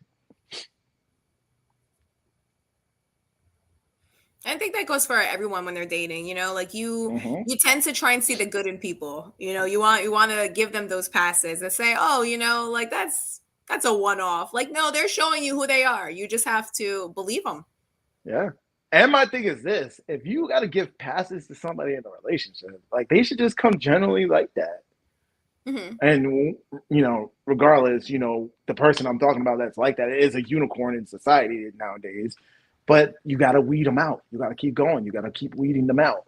I think that goes for everyone when they're dating, like Mm-hmm. you tend to try and see the good in people. You want to give them those passes and say, "Oh, like that's a one-off." Like, no, they're showing you who they are. You just have to believe them. Yeah. And my thing is this: if you got to give passes to somebody in a relationship, like they should just come generally like that. Hmm. And regardless, the person I'm talking about that's like that is a unicorn in society nowadays. But you got to weed them out. You got to keep going. You got to keep weeding them out.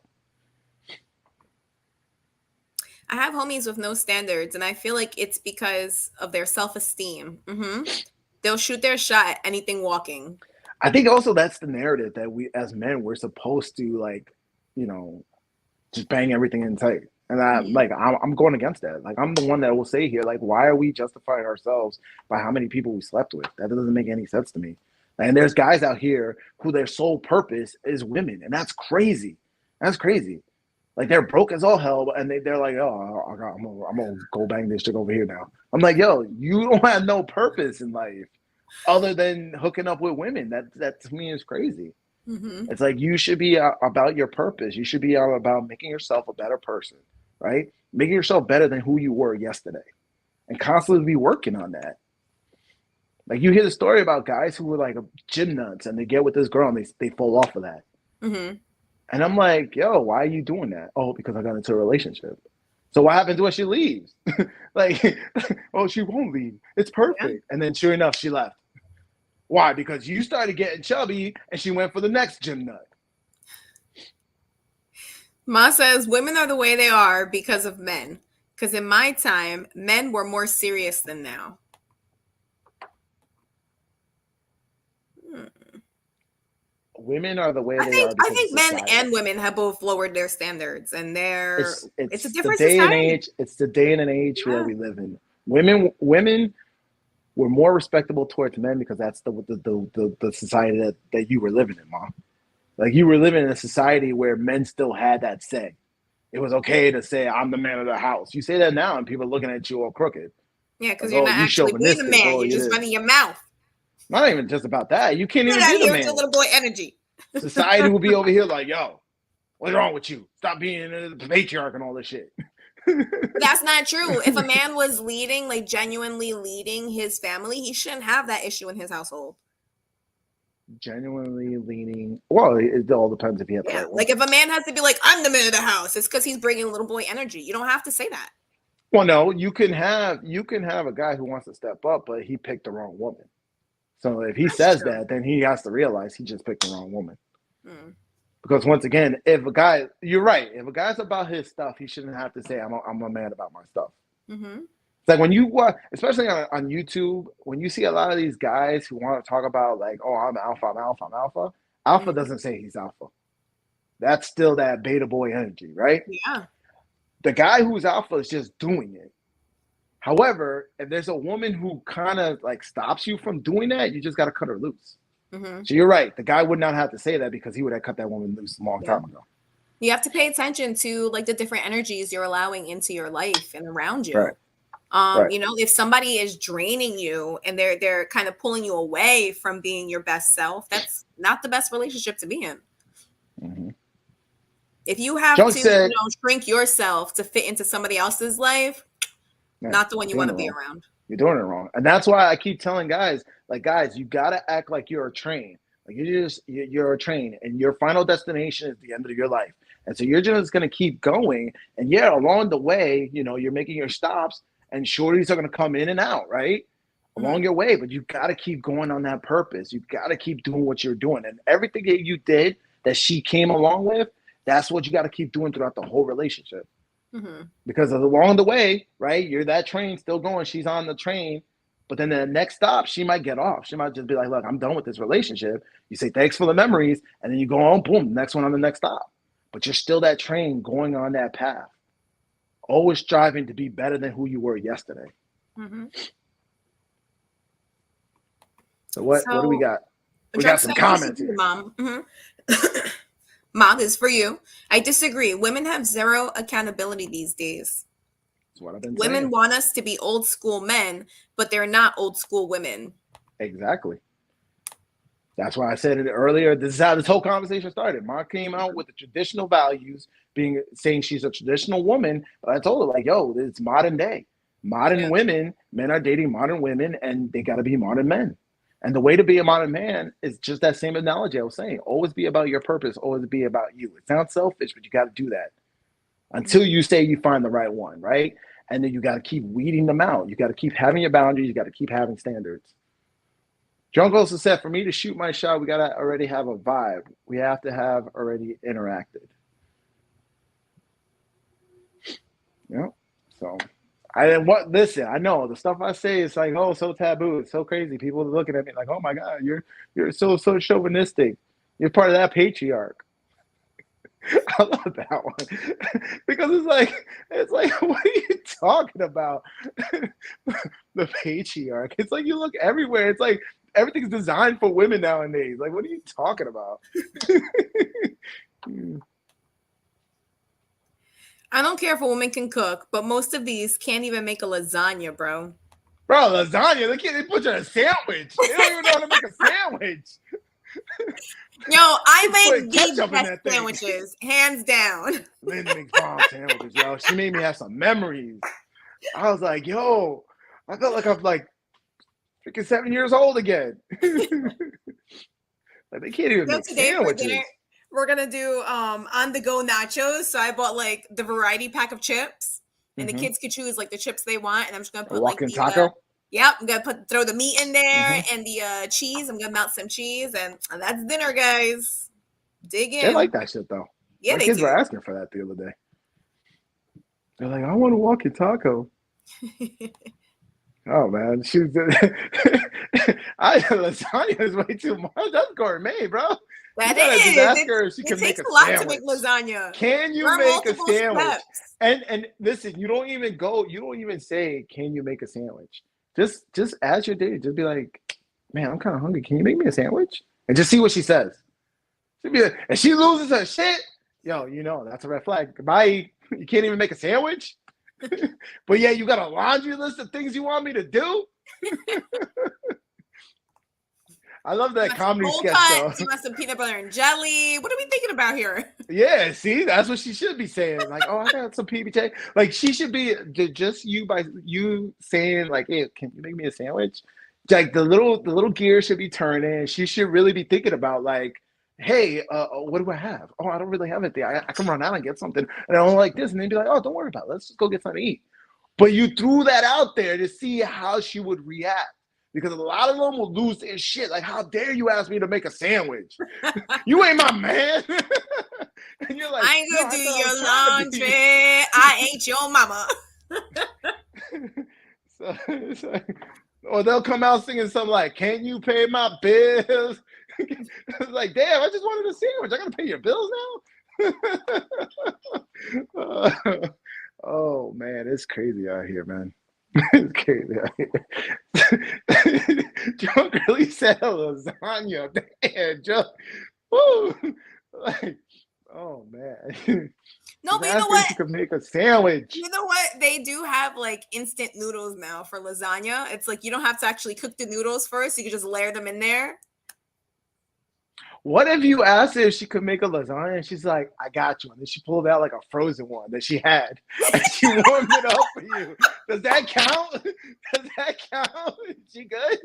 I have homies with no standards, and I feel like it's because of their self-esteem. They'll shoot their shot at anything walking. I think also that's the narrative that we as men we're supposed to just bang everything in sight. And Mhm. I'm going against that. Like I'm the one that will say here, like, why are we justifying ourselves by how many people we slept with? That doesn't make any sense to me. And there's guys out here who their sole purpose is women, and that's crazy. That's crazy. Like they're broke as all hell, and they're like, oh, I'm gonna go bang this chick over here now. I'm like, yo, you don't have no purpose in life other than hooking up with women. That to me is crazy. Mhm. It's like you should be about your purpose. You should be about making yourself a better person, right? Making yourself better than who you were yesterday, and constantly be working on that. Like you hear the story about guys who were like gym nuts, and they get with this girl and they fall off of that. Mhm. And I'm like, yo, why are you doing that? Oh, because I got into a relationship. So what happens when she leaves? Like, oh, she won't leave. It's Yeah. perfect. And then sure enough, she left. Why? Because you started getting chubby and she went for the next gym nut. Ma says women are the way they are because of men. Because in my time, men were more serious than now. Hmm. Women are the way I they think are I because of think men society. and women have both lowered their standards, and it's a It's the different day and society. age. It's the day and age that Yeah. we live in. Women were more respectable towards men because that's the society that you were living in, mom. Like you were living in a society where men still had that say. It was okay to say, I'm the man of the house. You say that now and people are looking at you all crooked. Yeah, Like, because you're oh, not you actually being a chauvinistic. man. Oh, You're you just this. running your mouth. Not even just about that. You can't Get even out be of the here with your man. little boy energy. Society will be over here like, yo, what's wrong with you? Stop being the patriarch and all this shit. That's not true. If a man was leading, like genuinely leading his family, he shouldn't have that issue in his household. Genuinely leaning. Well, it all depends if you have the Yeah. right Like woman. if a man has to be like, I'm the man of the house, it's because he's bringing little boy energy. You don't have to say that. Well, no, you can have a guy who wants to step up, but he picked the wrong woman. So if he That's says true. that, then he has to realize he just picked the wrong woman. Mm. Because once again, if a guy, you're right. If a guy's about his stuff, he shouldn't have to say, I'm a man about my stuff. Hmm. It's like when you watch, especially on YouTube, when you see a lot of these guys who want to talk about like, oh, I'm alpha, I'm alpha, I'm alpha. Alpha Hmm. doesn't say he's alpha. That's still that beta boy energy, right? Yeah. The guy who's alpha is just doing it. However, if there's a woman who kind of like stops you from doing that, you just got to cut her loose. Hmm. So you're right. The guy would not have to say that because he would have cut that woman loose a long Yeah. time ago. You have to pay attention to like the different energies you're allowing into your life and around Right. you. Right. If somebody is draining you and they're kind of pulling you away from being your best self, that's not the best relationship to be in. Mm-hmm. If you have Junk to, said, shrink yourself to fit into somebody else's life, yeah, not the one you're you want doing to it be wrong. around. You're doing it wrong. And that's why I keep telling guys, like, guys, you got to act like you're a train. Like you're a train and your final destination is the end of your life. And so you're just going to keep going. And yeah, along the way, you're making your stops and shorties are going to come in and out, right? Hmm. Along your way, but you got to keep going on that purpose. You got to keep doing what you're doing. And everything that you did that she came along with, that's what you got to keep doing throughout the whole relationship. Hmm. Because along the way, right, you're that train still going. She's on the train, But then the next stop, she might get off. She might just be like, look, I'm done with this relationship. You say, thanks for the memories. And then you go on, boom, next one on the next stop. But you're still that train going on that path, always striving to be better than who you were yesterday. Mm-hmm. So what do we got? We got some comments here. Mom. Mm-hmm. Mom, this is for you. I disagree. Women have zero accountability these days. That's what I've been Women saying. want us to be old school men, but they're not old school women. Exactly. That's why I said it earlier. This is how this whole conversation started. Mark came out with the traditional values, saying she's a traditional woman. But I told her, like, yo, it's modern day. Modern women, men are dating modern women, and they got to be modern men. And the way to be a modern man is just that same analogy I was saying. Always be about your purpose. Always be about you. It sounds selfish, but you got to do that until you say you find the right one, right? And then you got to keep weeding them out. You got to keep having your boundaries. You got to keep having standards. John also said, for me to shoot my shot, we got to already have a vibe. We have to have already interacted. Yeah. So listen, I know the stuff I say is like, oh, so taboo. It's so crazy. People are looking at me like, oh my God, you're so chauvinistic. You're part of that patriarch. I love that one. Because it's like, what are you talking about? The patriarch. It's like you look everywhere. It's like everything's designed for women nowadays. Like, what are you talking about? I don't care if a woman can cook, but most of these can't even make a lasagna, bro. Bro, lasagna, they put you in a sandwich. They don't even know how to make a sandwich. Yo, I make the best sandwiches, hands down. Lynn makes bomb sandwiches, yo. She made me have some memories. I was like, yo, I felt like I'm like freaking 7 years old again. Like, they can't even make sandwiches. For dinner, we're gonna do on-the-go nachos. So I bought like the variety pack of chips, and the kids could choose like the chips they want, and I'm just gonna put like the taco. Yep, I'm gonna throw the meat in there and the cheese. I'm gonna melt some cheese, and that's dinner, guys. Dig in. They like that shit though. Yeah, my kids were asking for that the other day. They're like, I want a walkie taco. Oh man, lasagna is way too much. That's gourmet, bro. That is. Ask her if she can make a lot sandwich. To make lasagna. Can you make a sandwich? And listen, you don't even say, can you make a sandwich? Just ask your date. Just be like, man, I'm kind of hungry. Can you make me a sandwich? And just see what she says. She'll be like, and she loses her shit. Yo, that's a red flag. Goodbye. You can't even make a sandwich. But yeah, you got a laundry list of things you want me to do. I love that comedy sketch though. You want some peanut butter and jelly? What are we thinking about here? Yeah, see, that's what she should be saying. Like, oh, I got some PBJ. Like, she should be just by you saying like, hey, can you make me a sandwich? Like the little gear should be turning. She should really be thinking about like, hey, what do I have? Oh, I don't really have anything. I can run out and get something. And I don't like this. And then be like, oh, don't worry about it. Let's just go get something to eat. But you threw that out there to see how she would react. Because a lot of them will lose their shit. Like, how dare you ask me to make a sandwich? You ain't my man. And you're like, I ain't gonna do your laundry. I ain't your mama. So it's like, or they'll come out singing something like, can you pay my bills? It's like, damn, I just wanted a sandwich. I gotta pay your bills now? Oh man, it's crazy out here, man. It's crazy out here. Drunk really said lasagna. Damn, Drunk. Woo. Like, oh man. No, but you know what? You could make a sandwich. You know what? They do have like instant noodles now for lasagna. It's like you don't have to actually cook the noodles first. You can just layer them in there. What if you asked her if she could make a lasagna and she's like, I got you. And then she pulled out like a frozen one that she had and she warmed it up for you. Does that count? Does that count? Is she good?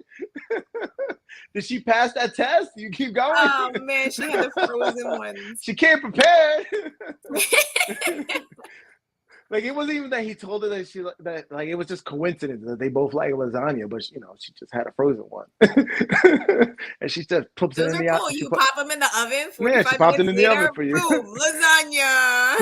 Did she pass that test? You keep going? Oh man, she had the frozen ones. She came prepared. Like, it wasn't even that he told her that like it was just coincidence that they both like lasagna, but she just had a frozen one, and she just puts it in the oven. You pop them in the oven. Yeah, she popped it in the oven for you. Boom, lasagna.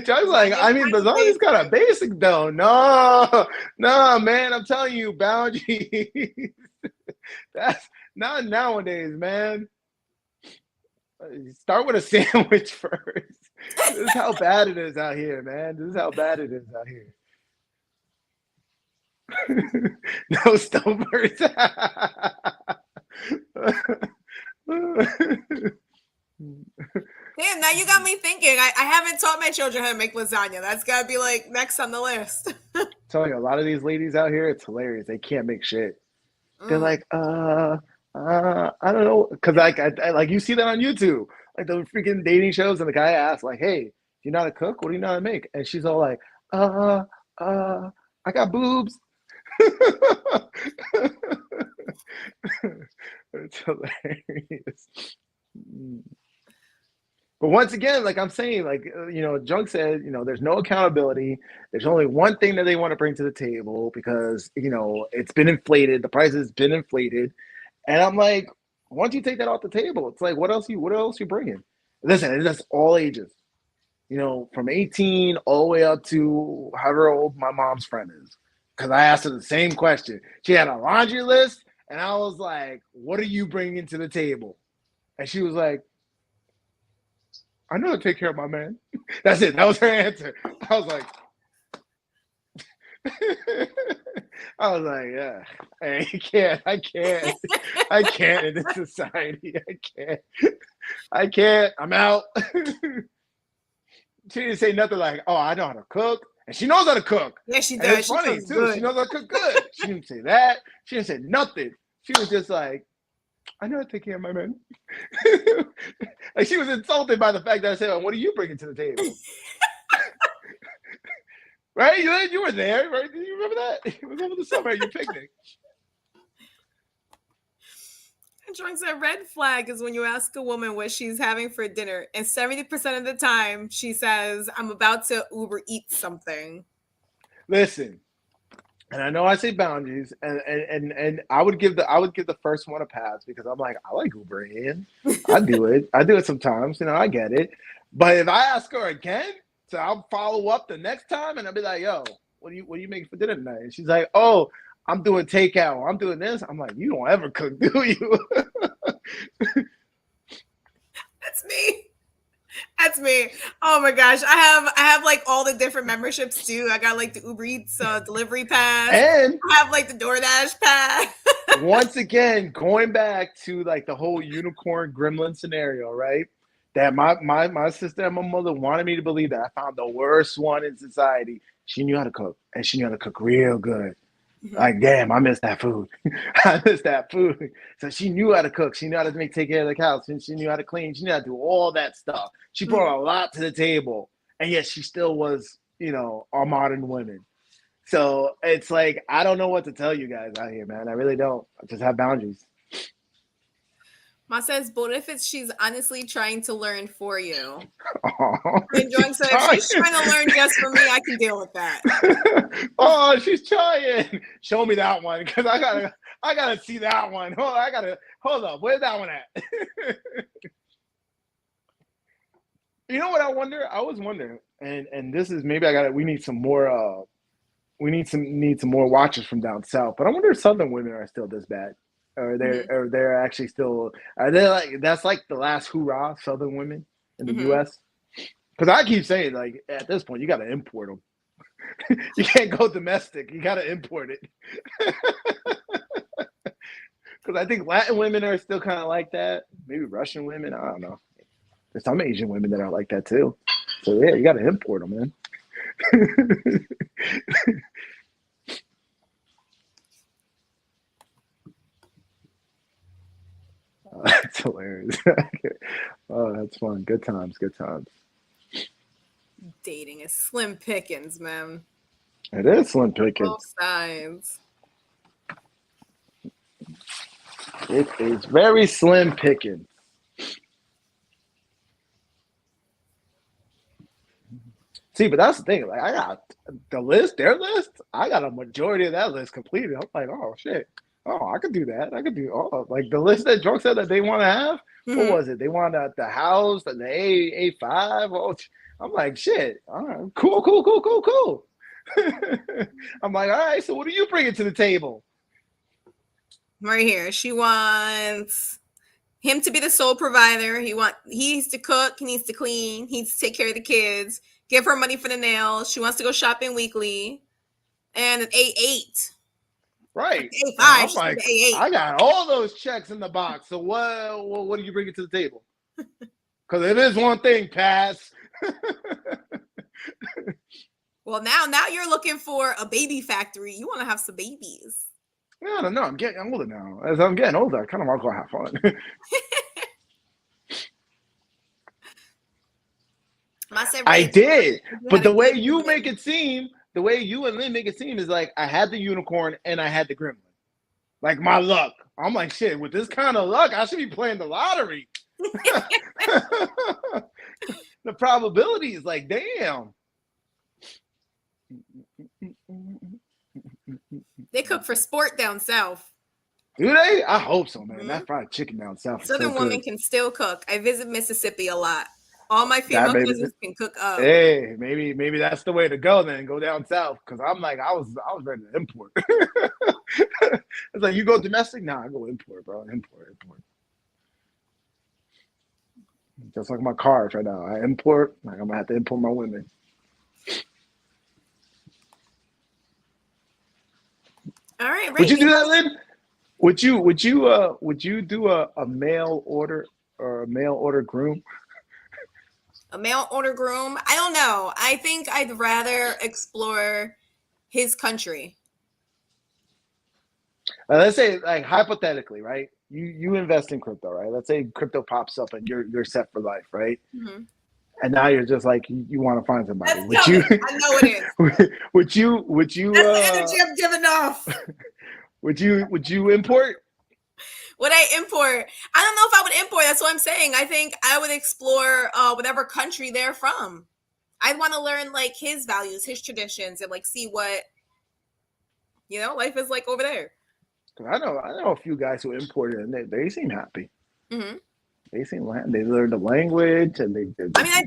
John's like, I mean, lasagna's kind of basic though. No, man, I'm telling you, boundaries. That's not nowadays, man. Start with a sandwich first. This is how bad it is out here, man. This is how bad it is out here. No stovers. Damn, now you got me thinking. I haven't taught my children how to make lasagna. That's got to be like next on the list. Telling you, a lot of these ladies out here, it's hilarious. They can't make shit. They're like, I don't know, because like you see that on YouTube, like the freaking dating shows, and the guy asks like, "Hey, do you know how to cook? What do you know how to make?" And she's all like, I got boobs. It's hilarious. But once again, like I'm saying, like, Junk said, there's no accountability. There's only one thing that they want to bring to the table because, it's been inflated. The price has been inflated. And I'm like, once you take that off the table, it's like, what else you bringing? Listen, that's all ages, from 18 all the way up to however old my mom's friend is. Because I asked her the same question. She had a laundry list, and I was like, what are you bringing to the table? And she was like, I know how to take care of my man. That's it. That was her answer. I was like, yeah. Hey, I can't in this society. I can't. I'm out. She didn't say nothing like, oh, I know how to cook. And she knows how to cook. Yeah, she and does. It's funny, too. Good. She knows how to cook good. She didn't say that. She didn't say nothing. She was just like, I know how to take care of my man. Like she was insulted by the fact that I said, well, what are you bringing to the table? Right? You were there, right? Do you remember that? It was over the summer at your picnic. Drunks, a red flag is when you ask a woman what she's having for dinner, and 70% of the time she says, I'm about to Uber eat something. Listen, and I know I say boundaries, and I would give the first one a pass because I'm like, I like Ubering. I do it sometimes, I get it. But if I ask her again, so I'll follow up the next time and I'll be like, yo, what are you making for dinner tonight? And she's like, oh, I'm doing takeout, or I'm doing this. I'm like, you don't ever cook, do you? That's me. Oh my gosh. I have like all the different memberships too. I got like the Uber Eats delivery pass. And I have like the DoorDash pass. Once again, going back to like the whole unicorn gremlin scenario, right? That my sister and my mother wanted me to believe that I found the worst one in society. She knew how to cook, and she knew how to cook real good. Mm-hmm. Like, damn, I miss that food. So she knew how to cook. She knew how to take care of the house. And she knew how to clean. She knew how to do all that stuff. She brought a lot to the table. And yet she still was, our modern women. So it's like, I don't know what to tell you guys out here, man. I really don't. I just have boundaries. Ma says, but if she's honestly trying to learn for you. And Drunk said, if she's trying to learn just for me, I can deal with that. Oh, she's trying. Show me that one, because I gotta see that one. Hold up. Where's that one at? You know what I wonder? I was wondering, and this is maybe we need some more. We need some more watchers from down south. But I wonder if Southern women are still this bad. Or they're actually still, are they like, that's like the last hoorah Southern women in the U.S.? Because I keep saying, like, at this point, you got to import them. You can't go domestic. You got to import it. Because I think Latin women are still kind of like that. Maybe Russian women. I don't know. There's some Asian women that are like that too. So, yeah, you got to import them, man. That's hilarious. Oh, that's fun. Good times. Dating is slim pickings, man. It is slim pickings. Both sides. It is very slim pickings. See, but that's the thing. Like, I got their list. I got a majority of that list completed. I'm like, oh shit. Oh, I could do that. I could do all like the list that drunk said that they want to have. What Mm-hmm. was it? They want the house, the A5. Oh, I'm like, shit. All right, cool, cool, cool, cool, cool. I'm like, all right. So what are you bringing to the table? Right here. She wants him to be the sole provider. He needs to cook, he needs to clean, he needs to take care of the kids, give her money for the nails. She wants to go shopping weekly. And an A8. Right. And A5, I'm she's an like, A8. I got all those checks in the box. So what are you bringing to the table? Because it is one thing, pass. Well, now you're looking for a baby factory. You want to have some babies. I don't know. I'm getting older now. As I'm getting older, I kind of want to go have fun. I did, but the way you make it seem, the way you and Lynn make it seem is like I had the unicorn and I had the gremlin. Like my luck. I'm like, shit, with this kind of luck, I should be playing the lottery. The probability is like, damn. They cook for sport down south. Do they? I hope so, man. Mm-hmm. That fried chicken down south. Southern women can still cook. I visit Mississippi a lot. All my female cousins can cook up. Hey, maybe that's the way to go then. Go down south. Cause I'm like, I was ready to import. It's like you go domestic? Nah, I go import, bro. Import. Just like my cars right now. I import, like I'm gonna have to import my women. All right, Would you do that, Lynn? Would you do a mail order or a mail order groom? A mail order groom? I don't know. I think I'd rather explore his country. Let's say, like, hypothetically, right? You invest in crypto, right? Let's say crypto pops up and you're set for life, right? Mm-hmm. And now you're just like you want to find somebody. I know it is. Would you? That's the energy I'm giving off. Would you import? Would I import? I don't know if I would import. That's what I'm saying. I think I would explore whatever country they're from. I'd want to learn like his values, his traditions, and like see what life is like over there. I know a few guys who imported and they seem happy. Mm-hmm. They learned the language and they. I mean, I'd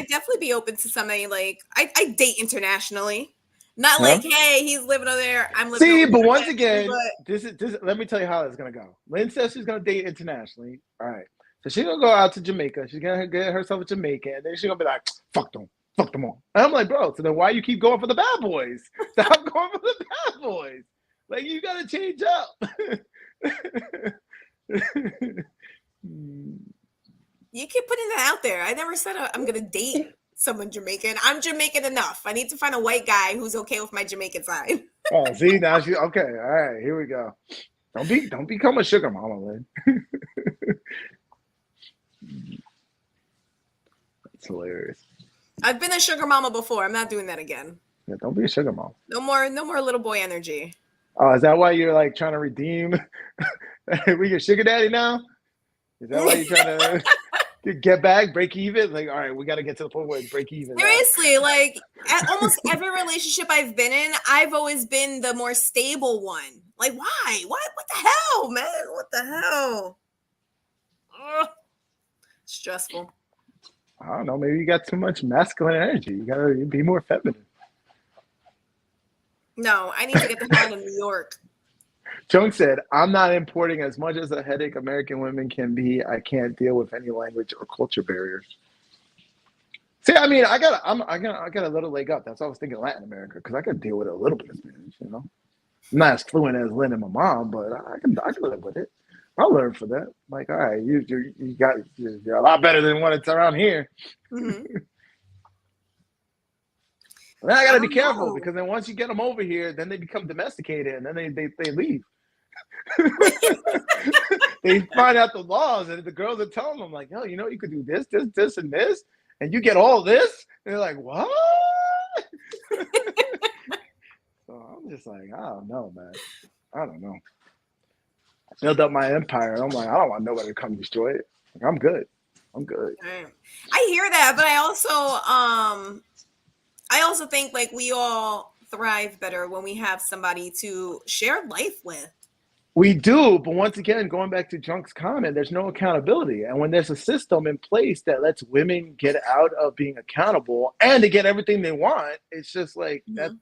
definitely be open to somebody like I date internationally. Not like, hey, he's living over there. I'm living. See, but once again, this is. Let me tell you how it's gonna go. Lynn says she's gonna date internationally. All right, so she's gonna go out to Jamaica. She's gonna get herself a Jamaican, and then she's gonna be like, "Fuck them all." And I'm like, bro. So then why you keep going for the bad boys? Stop going for the bad boys. Like you gotta change up. You keep putting that out there. I never said I'm gonna date someone Jamaican. I'm Jamaican enough. I need to find a white guy who's okay with my Jamaican side. Oh, see, now she okay. All right, here we go. Don't become a sugar mama, Lynn. That's hilarious. I've been a sugar mama before. I'm not doing that again. Yeah, don't be a sugar mama. No more little boy energy. Oh, is that why you're like trying to redeem? We your sugar daddy now? Is that why you're trying to get back, break even? Like, all right, we got to get to the point where it's break even. Seriously, like at almost every relationship I've been in, I've always been the more stable one. Like, why? What the hell, man? What the hell? Ugh. Stressful. I don't know. Maybe you got too much masculine energy. You got to be more feminine. No, I need to get the hell out of New York. Chung said, I'm not importing as much as a headache American women can be. I can't deal with any language or culture barriers. See, I mean, I got a little leg up. That's why I was thinking Latin America, because I could deal with a little bit of Spanish, I'm not as fluent as Lynn and my mom, but I can live with it. I'll learn for that. Like, all right, you're a lot better than when it's around here. Mm-hmm. And then I got to be careful because then once you get them over here, then they become domesticated and then they leave. They find out the laws and the girls are telling them like, yo, you could do this, and this, and you get all this. And they're like, what? So I'm just like, I don't know, man. I don't know. I built up my empire. And I'm like, I don't want nobody to come destroy it. Like, I'm good. I hear that, but I also think like we all thrive better when we have somebody to share life with. We do, but once again, going back to Junk's comment, there's no accountability. And when there's a system in place that lets women get out of being accountable and to get everything they want, it's just like Mhm.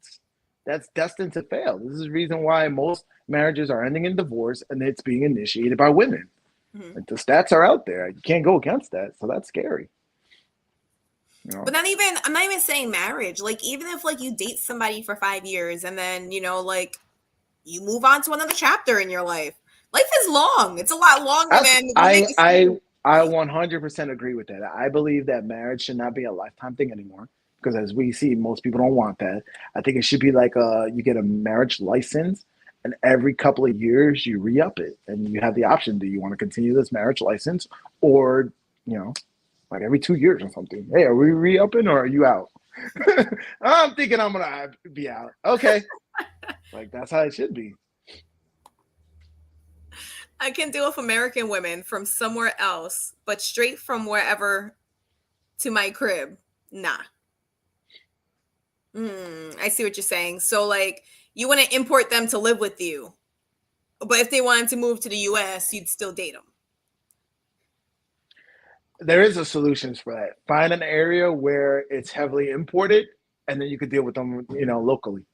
that's destined to fail. This is the reason why most marriages are ending in divorce and it's being initiated by women. Mhm. Like the stats are out there. You can't go against that. So that's scary. You know? But not even I'm not even saying marriage. Like even if like you date somebody for 5 years and then, like you move on to another chapter in your life. Life is long. It's a lot longer That's than we make it seem. I 100% agree with that. I believe that marriage should not be a lifetime thing anymore because as we see, most people don't want that. I think it should be like you get a marriage license and every couple of years you re-up it and you have the option. Do you want to continue this marriage license or, you know, like every 2 years or something? Hey, are we re-upping or are you out? I'm thinking I'm gonna be out. Okay. Like that's how it should be. I can deal with American women from somewhere else, but straight from wherever to my crib, nah. I see what you're saying. So, like, you want to import them to live with you, but if they wanted to move to the US, you'd still date them. There is a solutions for that. Find an area where it's heavily imported, and then you could deal with them, locally.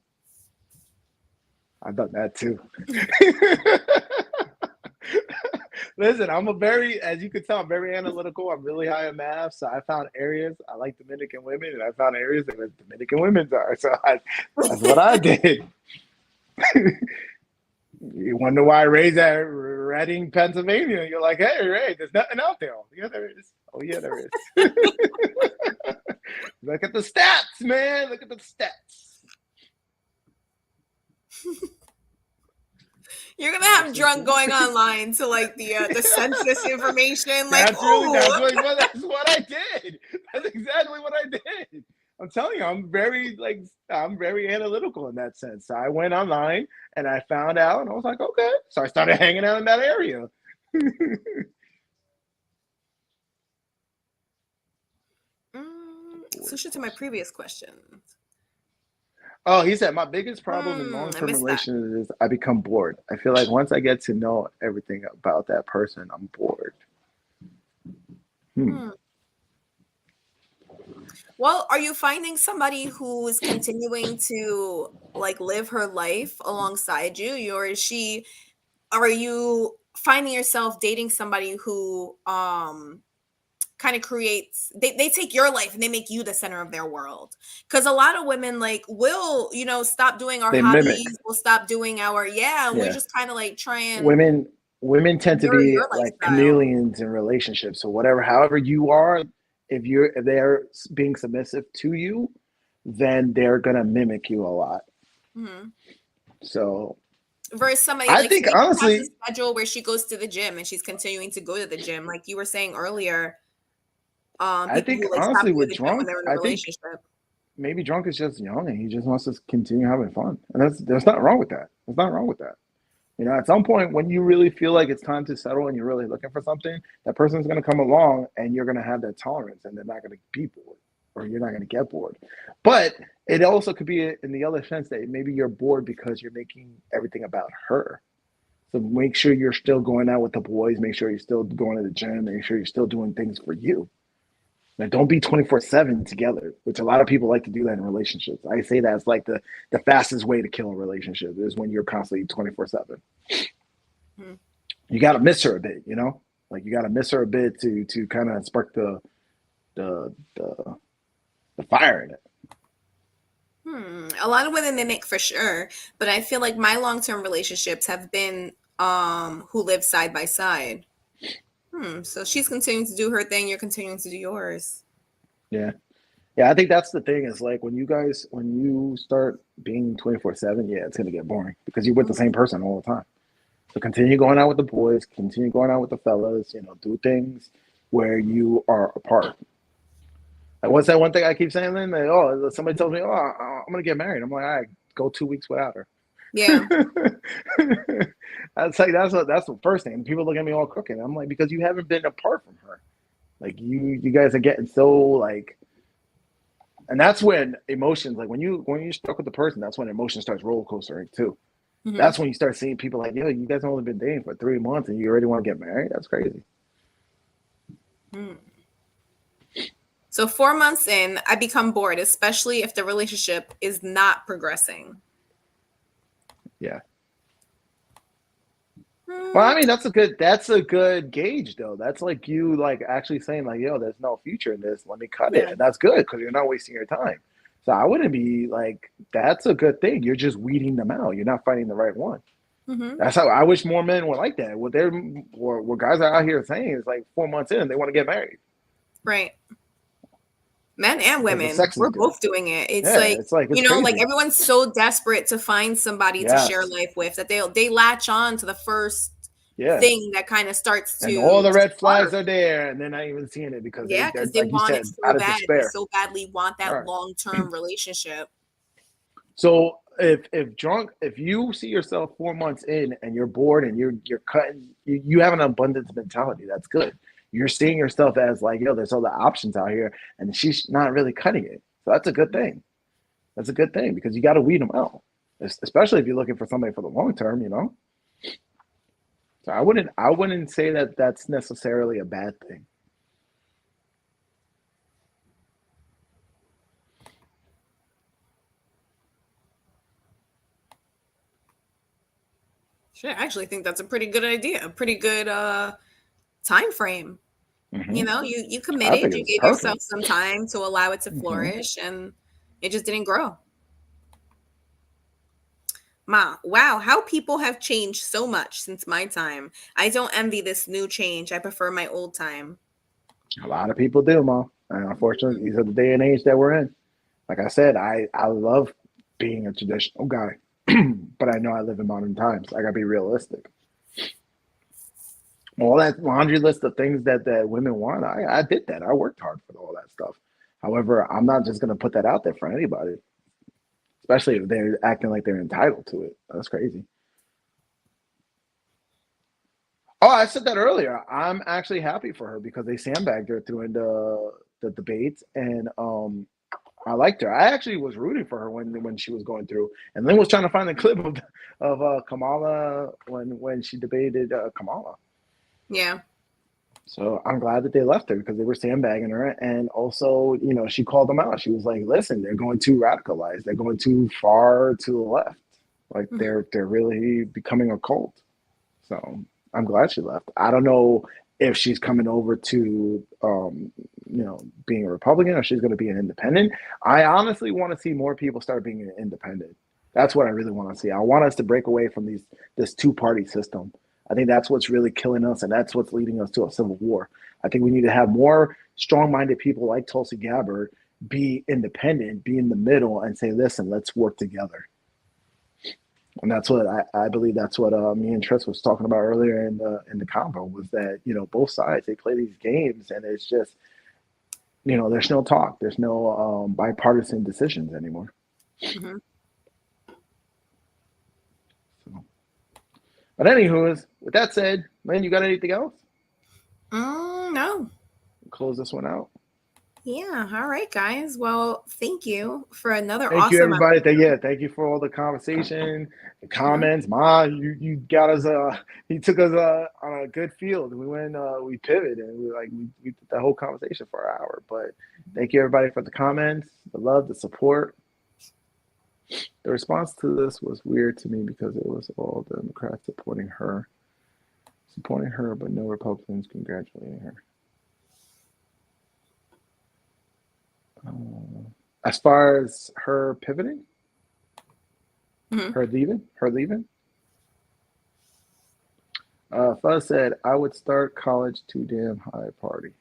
I've done that too. Listen, as you can tell, I'm very analytical. I'm really high in math, so I found areas I like Dominican women, and I found areas that Dominican women are. So that's what I did. You wonder why I raised at Reading, Pennsylvania. You're like, hey, Ray, there's nothing out there. Oh, yeah, there is. Oh, yeah, there is. Look at the stats, man. Look at the stats. You're gonna have drunk going online to like the census information, like, That's oh, that's what I did. That's exactly what I did. I'm telling you, I'm very analytical in that sense. So I went online and I found out, and I was like, okay. So I started hanging out in that area. Solution to my previous question. Oh, he said my biggest problem in long I term missed that. relationships is I become bored. I feel like once I get to know everything about that person, I'm bored. Hmm. Hmm. Well, are you finding somebody who is continuing to like live her life alongside you, or are you finding yourself dating somebody who kind of creates they take your life and they make you the center of their world? Because a lot of women like will stop doing our They mimic. hobbies, we'll stop doing our and we Yeah. just kind of like try and Women tend to mirror be your like lifestyle. chameleons in relationships. So however you are, if they're being submissive to you, then they're gonna mimic you a lot. Mhm. So Versus somebody I like think say she has a honestly, schedule where she goes to the gym and she's continuing to go to the gym, like you were saying earlier. I People think who like stop honestly going with to the gym when drunk, they're in a I think relationship. maybe drunk is just young and he just wants to continue having fun, and there's nothing wrong with that. There's nothing wrong with that. At some point when you really feel like it's time to settle and you're really looking for something, that person's going to come along and you're going to have that tolerance and they're not going to be bored or you're not going to get bored. But it also could be in the other sense that maybe you're bored because you're making everything about her. So make sure you're still going out with the boys, make sure you're still going to the gym, make sure you're still doing things for you. Now, don't be 24/7 together, which a lot of people like to do that in relationships. I say that's like the fastest way to kill a relationship is when you're constantly 24/7. Hmm. You got to miss her a bit, like you got to miss her a bit to kind of spark the the the fire in it. A lot of women mimic for sure, but I feel like my long-term relationships have been who live side by side. So she's continuing to do her thing, you're continuing to do yours. Yeah, yeah. I think that's the thing is like when you start being 24/7, yeah, it's gonna get boring because you're with the same Mhm. person all the time. So continue going out with the boys, continue going out with the fellas. Do things where you are apart. Like, what's that one thing I keep saying? Then, like, oh, somebody tells me, oh, I'm gonna get married. I'm like, all right, go 2 weeks without her. Yeah. That's the first thing. People look at me all crooked. I'm like, because you haven't been apart from her. Like you guys are getting so like, and that's when emotions like when you stuck with the person, that's when emotion starts roller coastering too. Mm-hmm. That's when you start seeing people like, yo, you guys have only been dating for 3 months and you already want to get married. That's crazy. Mm. So 4 months in, I become bored, especially if the relationship is not progressing. Yeah. Well, I Mm, mean, that's a good gauge though. That's like you like actually saying like, yo, there's no future in this. Let me cut it. yeah. And that's good because you're not wasting your time. So I wouldn't be like, that's a good thing. You're just weeding them out. You're not finding the right one. Mm-hmm. That's how I wish more men were like that. What guys are out here saying is like 4 months in, they want to get married Right. Men and because the women, sex is we're good. both doing it. It's Yeah, like, it's like it's like crazy. everyone's so desperate to find somebody to share Yes, life with that they latch on to the first yeah. thing that kind of starts And all the to red flags spark. are there, and they're not even seeing it because Yeah, they're because they like you want it said, so out of bad. They despair. so badly want All that right. long-term relationship. So if you see yourself 4 months in and you're bored and you're cutting, you have an abundance mentality. That's good. You're seeing yourself as like, yo, there's other options out here, and she's not really cutting it. So that's a good thing. That's a good thing because you got to weed them out, especially if you're looking for somebody for the long term. So I wouldn't say that that's necessarily a bad thing. Sure, I actually think that's a pretty good idea. A pretty good time frame. Hmm. You I think committed, you it's gave yourself perfect. some time to allow it to Hmm. flourish, and it just didn't grow. Wow, how people have changed so much since my time. I don't envy this new change. I prefer my old time. A lot of people do, Mom. And unfortunately, these are the day and age that we're in. Like I said, I love being a traditional guy, but I know I live in modern times. I gotta be realistic. All that laundry list of things that women want, I did that. I worked hard for all that stuff. However, I'm not just gonna put that out there for anybody, especially if they're acting like they're entitled to it. That's crazy. Oh, I said that earlier. I'm actually happy for her because they sandbagged her through the debates, and I liked her. I actually was rooting for her when she was going through, and then was trying to find the clip of Kamala when she debated Kamala. Yeah. So I'm glad that they left her because they were sandbagging her, and also she called them out. She was like, "Listen, they're going too radicalized. They're going too far to the left. Like Mhm. they're really becoming a cult." So I'm glad she left. I don't know if she's coming over to being a Republican or she's going to be an independent. I honestly want to see more people start being an independent. That's what I really want to see. I want us to break away from this two-party system. I think that's what's really killing us, and that's what's leading us to a civil war. I think we need to have more strong-minded people like Tulsi Gabbard be independent, be in the middle, and say, "Listen, let's work together." And that's what I believe. That's what me and Tris was talking about earlier in the combo was that both sides they play these games and it's just there's no talk, there's no bipartisan decisions anymore. Mhm. So, but anywho, with that said, man, you got anything else? No. Close this one out. Yeah. All right, guys. Well, thank you for another Thank you, awesome everybody. episode. Thank you for all the conversation, the Mhm. comments. Ma, you got us. He took us on a good field. We went, we pivoted, and we did the whole conversation for an hour. But thank you, everybody, for the comments, the love, the support. The response to this was weird to me because it was all Democrats supporting her, but no Republicans congratulating her. As far as her pivoting, Mhm. her leaving. Fuzz said, "I would start college too damn high party."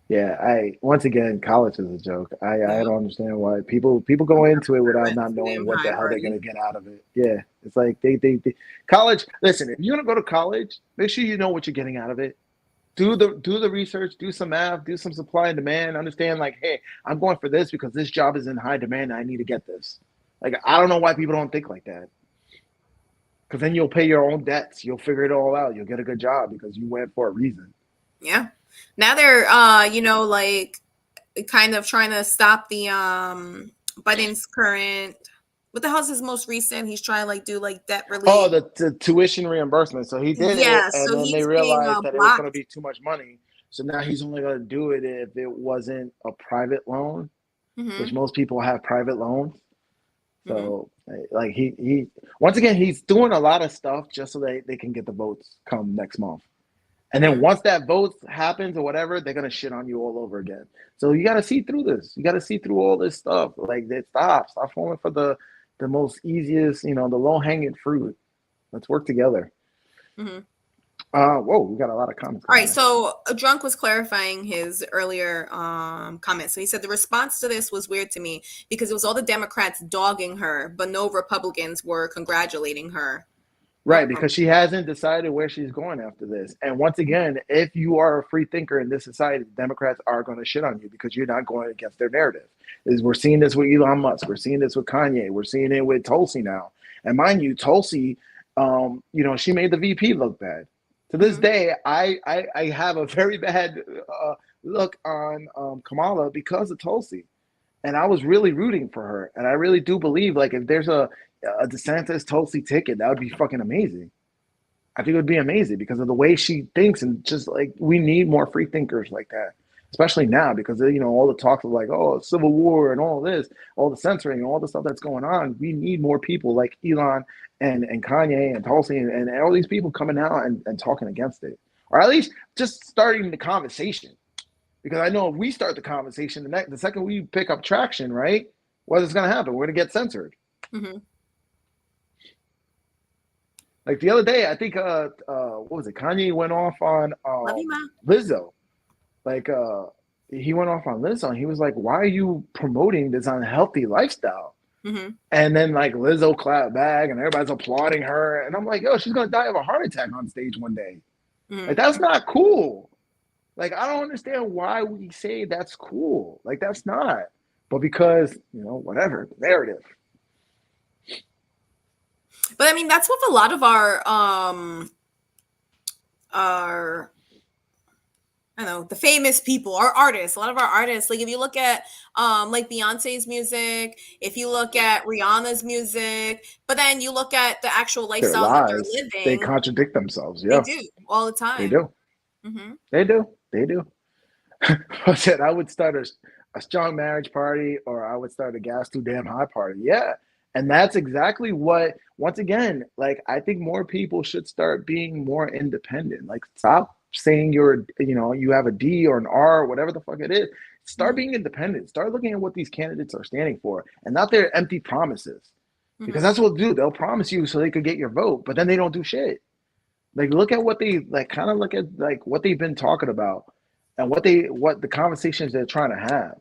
Yeah, I once again, college is a joke. I Yep. don't understand why people go into it I without went not to knowing damn what high the hell they're party. gonna get out of it. Yeah, it's like they college. Listen, if you're gonna go to college, make sure you know what you're getting out of it. Do the research, do some math, do some supply and demand. Understand, like, hey, I'm going for this because this job is in high demand and I need to get this. Like, I don't know why people don't think like that. Because then you'll pay your own debts. You'll figure it all out. You'll get a good job because you went for a reason. Yeah. Now they're like kind of trying to stop the Biden's current What the hell's his most recent? He's trying to like do like debt Oh, relief. the tuition reimbursement. So he did it, Yeah, and so then they he's being realized that it was going to blocked. be too much money. So now he's only going to do it if it wasn't a private loan, which Mm-hmm. most people have private loans. Mm-hmm. So like he once again he's doing a lot of stuff just so they can get the votes come next month. And then Mm-hmm. once that vote happens or whatever, they're gonna shit on you all over again. So you gotta see through this. You gotta see through all this stuff. Like stop falling for the most easiest, the low hanging fruit. Let's work together. Mm-hmm. Whoa, we got a lot of comments All coming right, in. so Drunk was clarifying his earlier comment. So he said the response to this was weird to me because it was all the Democrats dogging her, but no Republicans were congratulating her. Right, because she hasn't decided where she's going after this. And once again, if you are a free thinker in this society, the Democrats are going to shit on you because you're not going against their narrative. We're seeing this with Elon Musk. We're seeing this with Kanye. We're seeing it with Tulsi now. And mind you, Tulsi, she made the VP look bad. To this Mm-hmm. day, I have a very bad look on Kamala because of Tulsi. And I was really rooting for her. And I really do believe, like, if there's a DeSantis Tulsi ticket, that would be fucking amazing. I think it would be amazing because of the way she thinks, and just like we need more free thinkers like that, especially now because all the talk of like, oh, civil war and all this, all the censoring and all the stuff that's going on. We need more people like Elon and Kanye and Tulsi and all these people coming out and talking against it, or at least just starting the conversation. Because I know if we start the conversation, the second we pick up traction, right? What is going to happen? We're going to get censored. Mm-hmm. Like the other day, I think what was it? Kanye went off on Love you, Ma. Lizzo. Like he went off on Lizzo, and he was like, "Why are you promoting this unhealthy lifestyle?" Mm-hmm. And then like Lizzo clapped back, and everybody's applauding her, and I'm like, "Yo, she's gonna die of a heart attack on stage one day." Mm-hmm. Like that's not cool. Like I don't understand why we say that's cool. Like that's not. But because whatever narrative. But I mean, that's with a lot of our I don't know, the famous people, our artists, a lot of our artists. Like if you look at like Beyonce's music, if you look at Rihanna's music, but then you look at the actual Their lifestyles that they're lives, they living, contradict themselves. they Yeah, do all the they time. do. Mm-hmm. They do. They do. I said I would start a strong marriage party, or I would start a gas too damn high party. Yeah. And that's exactly what, once again, like I think more people should start being more independent. Like stop saying you have a D or an R, or whatever the fuck it is. Start Mm-hmm. being independent. Start looking at what these candidates are standing for and not their empty promises. Because Mm-hmm. that's what they'll do. They'll promise you so they could get your vote, but then they don't do shit. Like look at what they like kind of look at like what they've been talking about and what the conversations they're trying to have.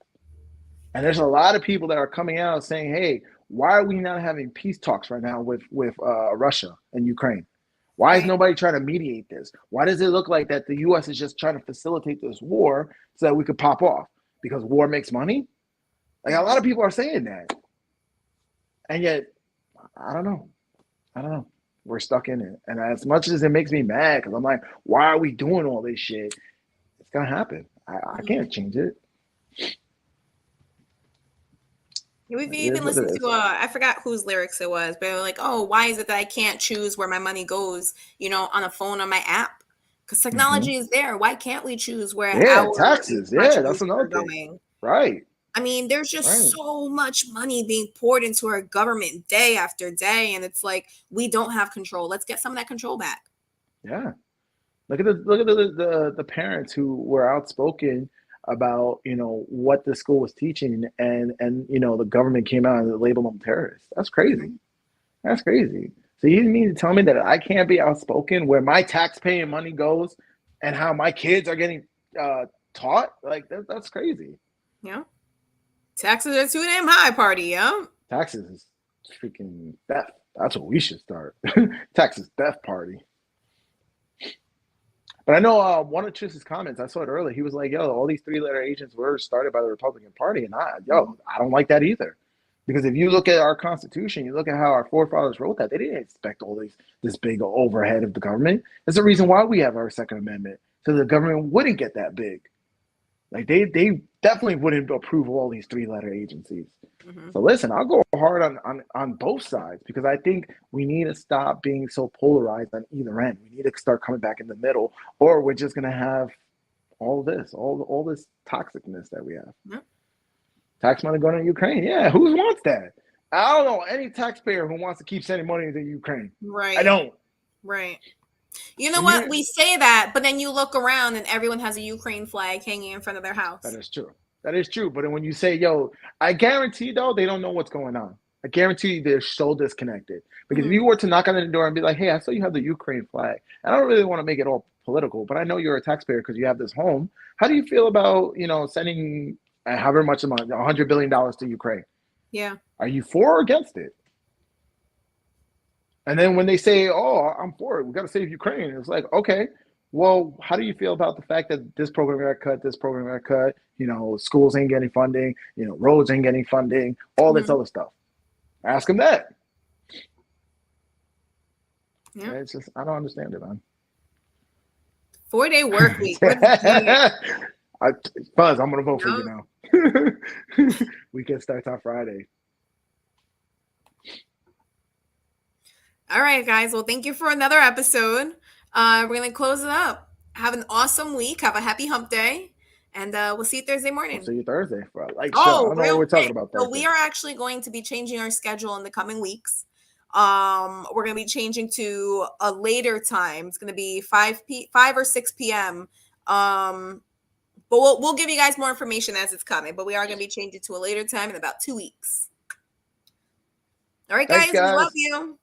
And there's a lot of people that are coming out saying, "Hey, why are we not having peace talks right now with Russia and Ukraine? Why is Right. nobody trying to mediate this? Why does it look like that the U.S. is just trying to facilitate this war so that we could pop off because war makes money?" Like a lot of people are saying that, and yet I don't know. I don't know. We're stuck in it, and as much as it makes me mad because I'm like, "Why are we doing all this shit?" It's gonna happen. I Mm-hmm. can't change it. We've It even is what it listened to is. I forgot whose lyrics it was, but they were like, "Oh, why is it that I can't choose where my money goes? On a phone on my app? Because Mm-hmm. technology is there. Why can't we choose where Yeah, our taxes. Yeah, that's contributions another are thing. going?" Right. I mean, there's just Right. so much money being poured into our government day after day, and it's like we don't have control. Let's get some of that control back. Yeah. Look at the parents who were outspoken about what the school was teaching, and the government came out and labeled them terrorists. That's crazy. Mhm. That's crazy. So you mean to tell me that I can't be outspoken where my tax-paying money goes, and how my kids are getting taught? Like that's crazy. Yeah, taxes are too damn high, party. Yeah. Taxes is freaking theft. That's what we should start. Taxes theft party. But I know one of Trish's comments, I saw it earlier. He was like, yo, all these three-letter agents were started by the Republican Party. And I don't like that either. Because if you look at our Constitution, you look at how our forefathers wrote that, they didn't expect this big overhead of the government. There's a reason why we have our Second Amendment. So the government wouldn't get that big. Like they definitely wouldn't approve of all these three-letter agencies. Mm-hmm. So listen, I'll go hard on both sides because I think we need to stop being so polarized on either end. We need to start coming back in the middle, or we're just gonna have all this toxicness that we have. Yeah. Tax money going to Ukraine. Yeah, who wants that? I don't know any taxpayer who wants to keep sending money to Ukraine. Right. I don't. Right. You know what? We say that, but then you look around and everyone has a Ukraine flag hanging in front of their house. That is true. That is true. But when you say, yo, I guarantee though, they don't know what's going on. I guarantee they're so disconnected. Because if you were to knock on the door and be like, hey, I saw you have the Ukraine flag. I don't really want to make it all political, but I know you're a taxpayer because you have this home. How do you feel about, sending however much money, $100 billion to Ukraine? Yeah. Are you for or against it? And then when they say, oh, I'm for it, we got to save Ukraine. It's like, okay, well, how do you feel about the fact that this program got cut, this program got cut, schools ain't getting funding, roads ain't getting funding, all this other stuff. Ask them that. Yeah. It's just, I don't understand it, man. 4-day work week. Buzz, I'm going to vote for you now. Weekend starts on Friday. All right, guys. Well, thank you for another episode. We're going to close it up. Have an awesome week. Have a happy hump day. And we'll see you Thursday morning. We'll see you Thursday. For I don't know what we're talking about Thursday. So we are actually going to be changing our schedule in the coming weeks. We're going to be changing to a later time. It's going to be 5 or 6 p.m. But we'll give you guys more information as it's coming. But we are going to be changing to a later time in about 2 weeks. All right, guys. We love you.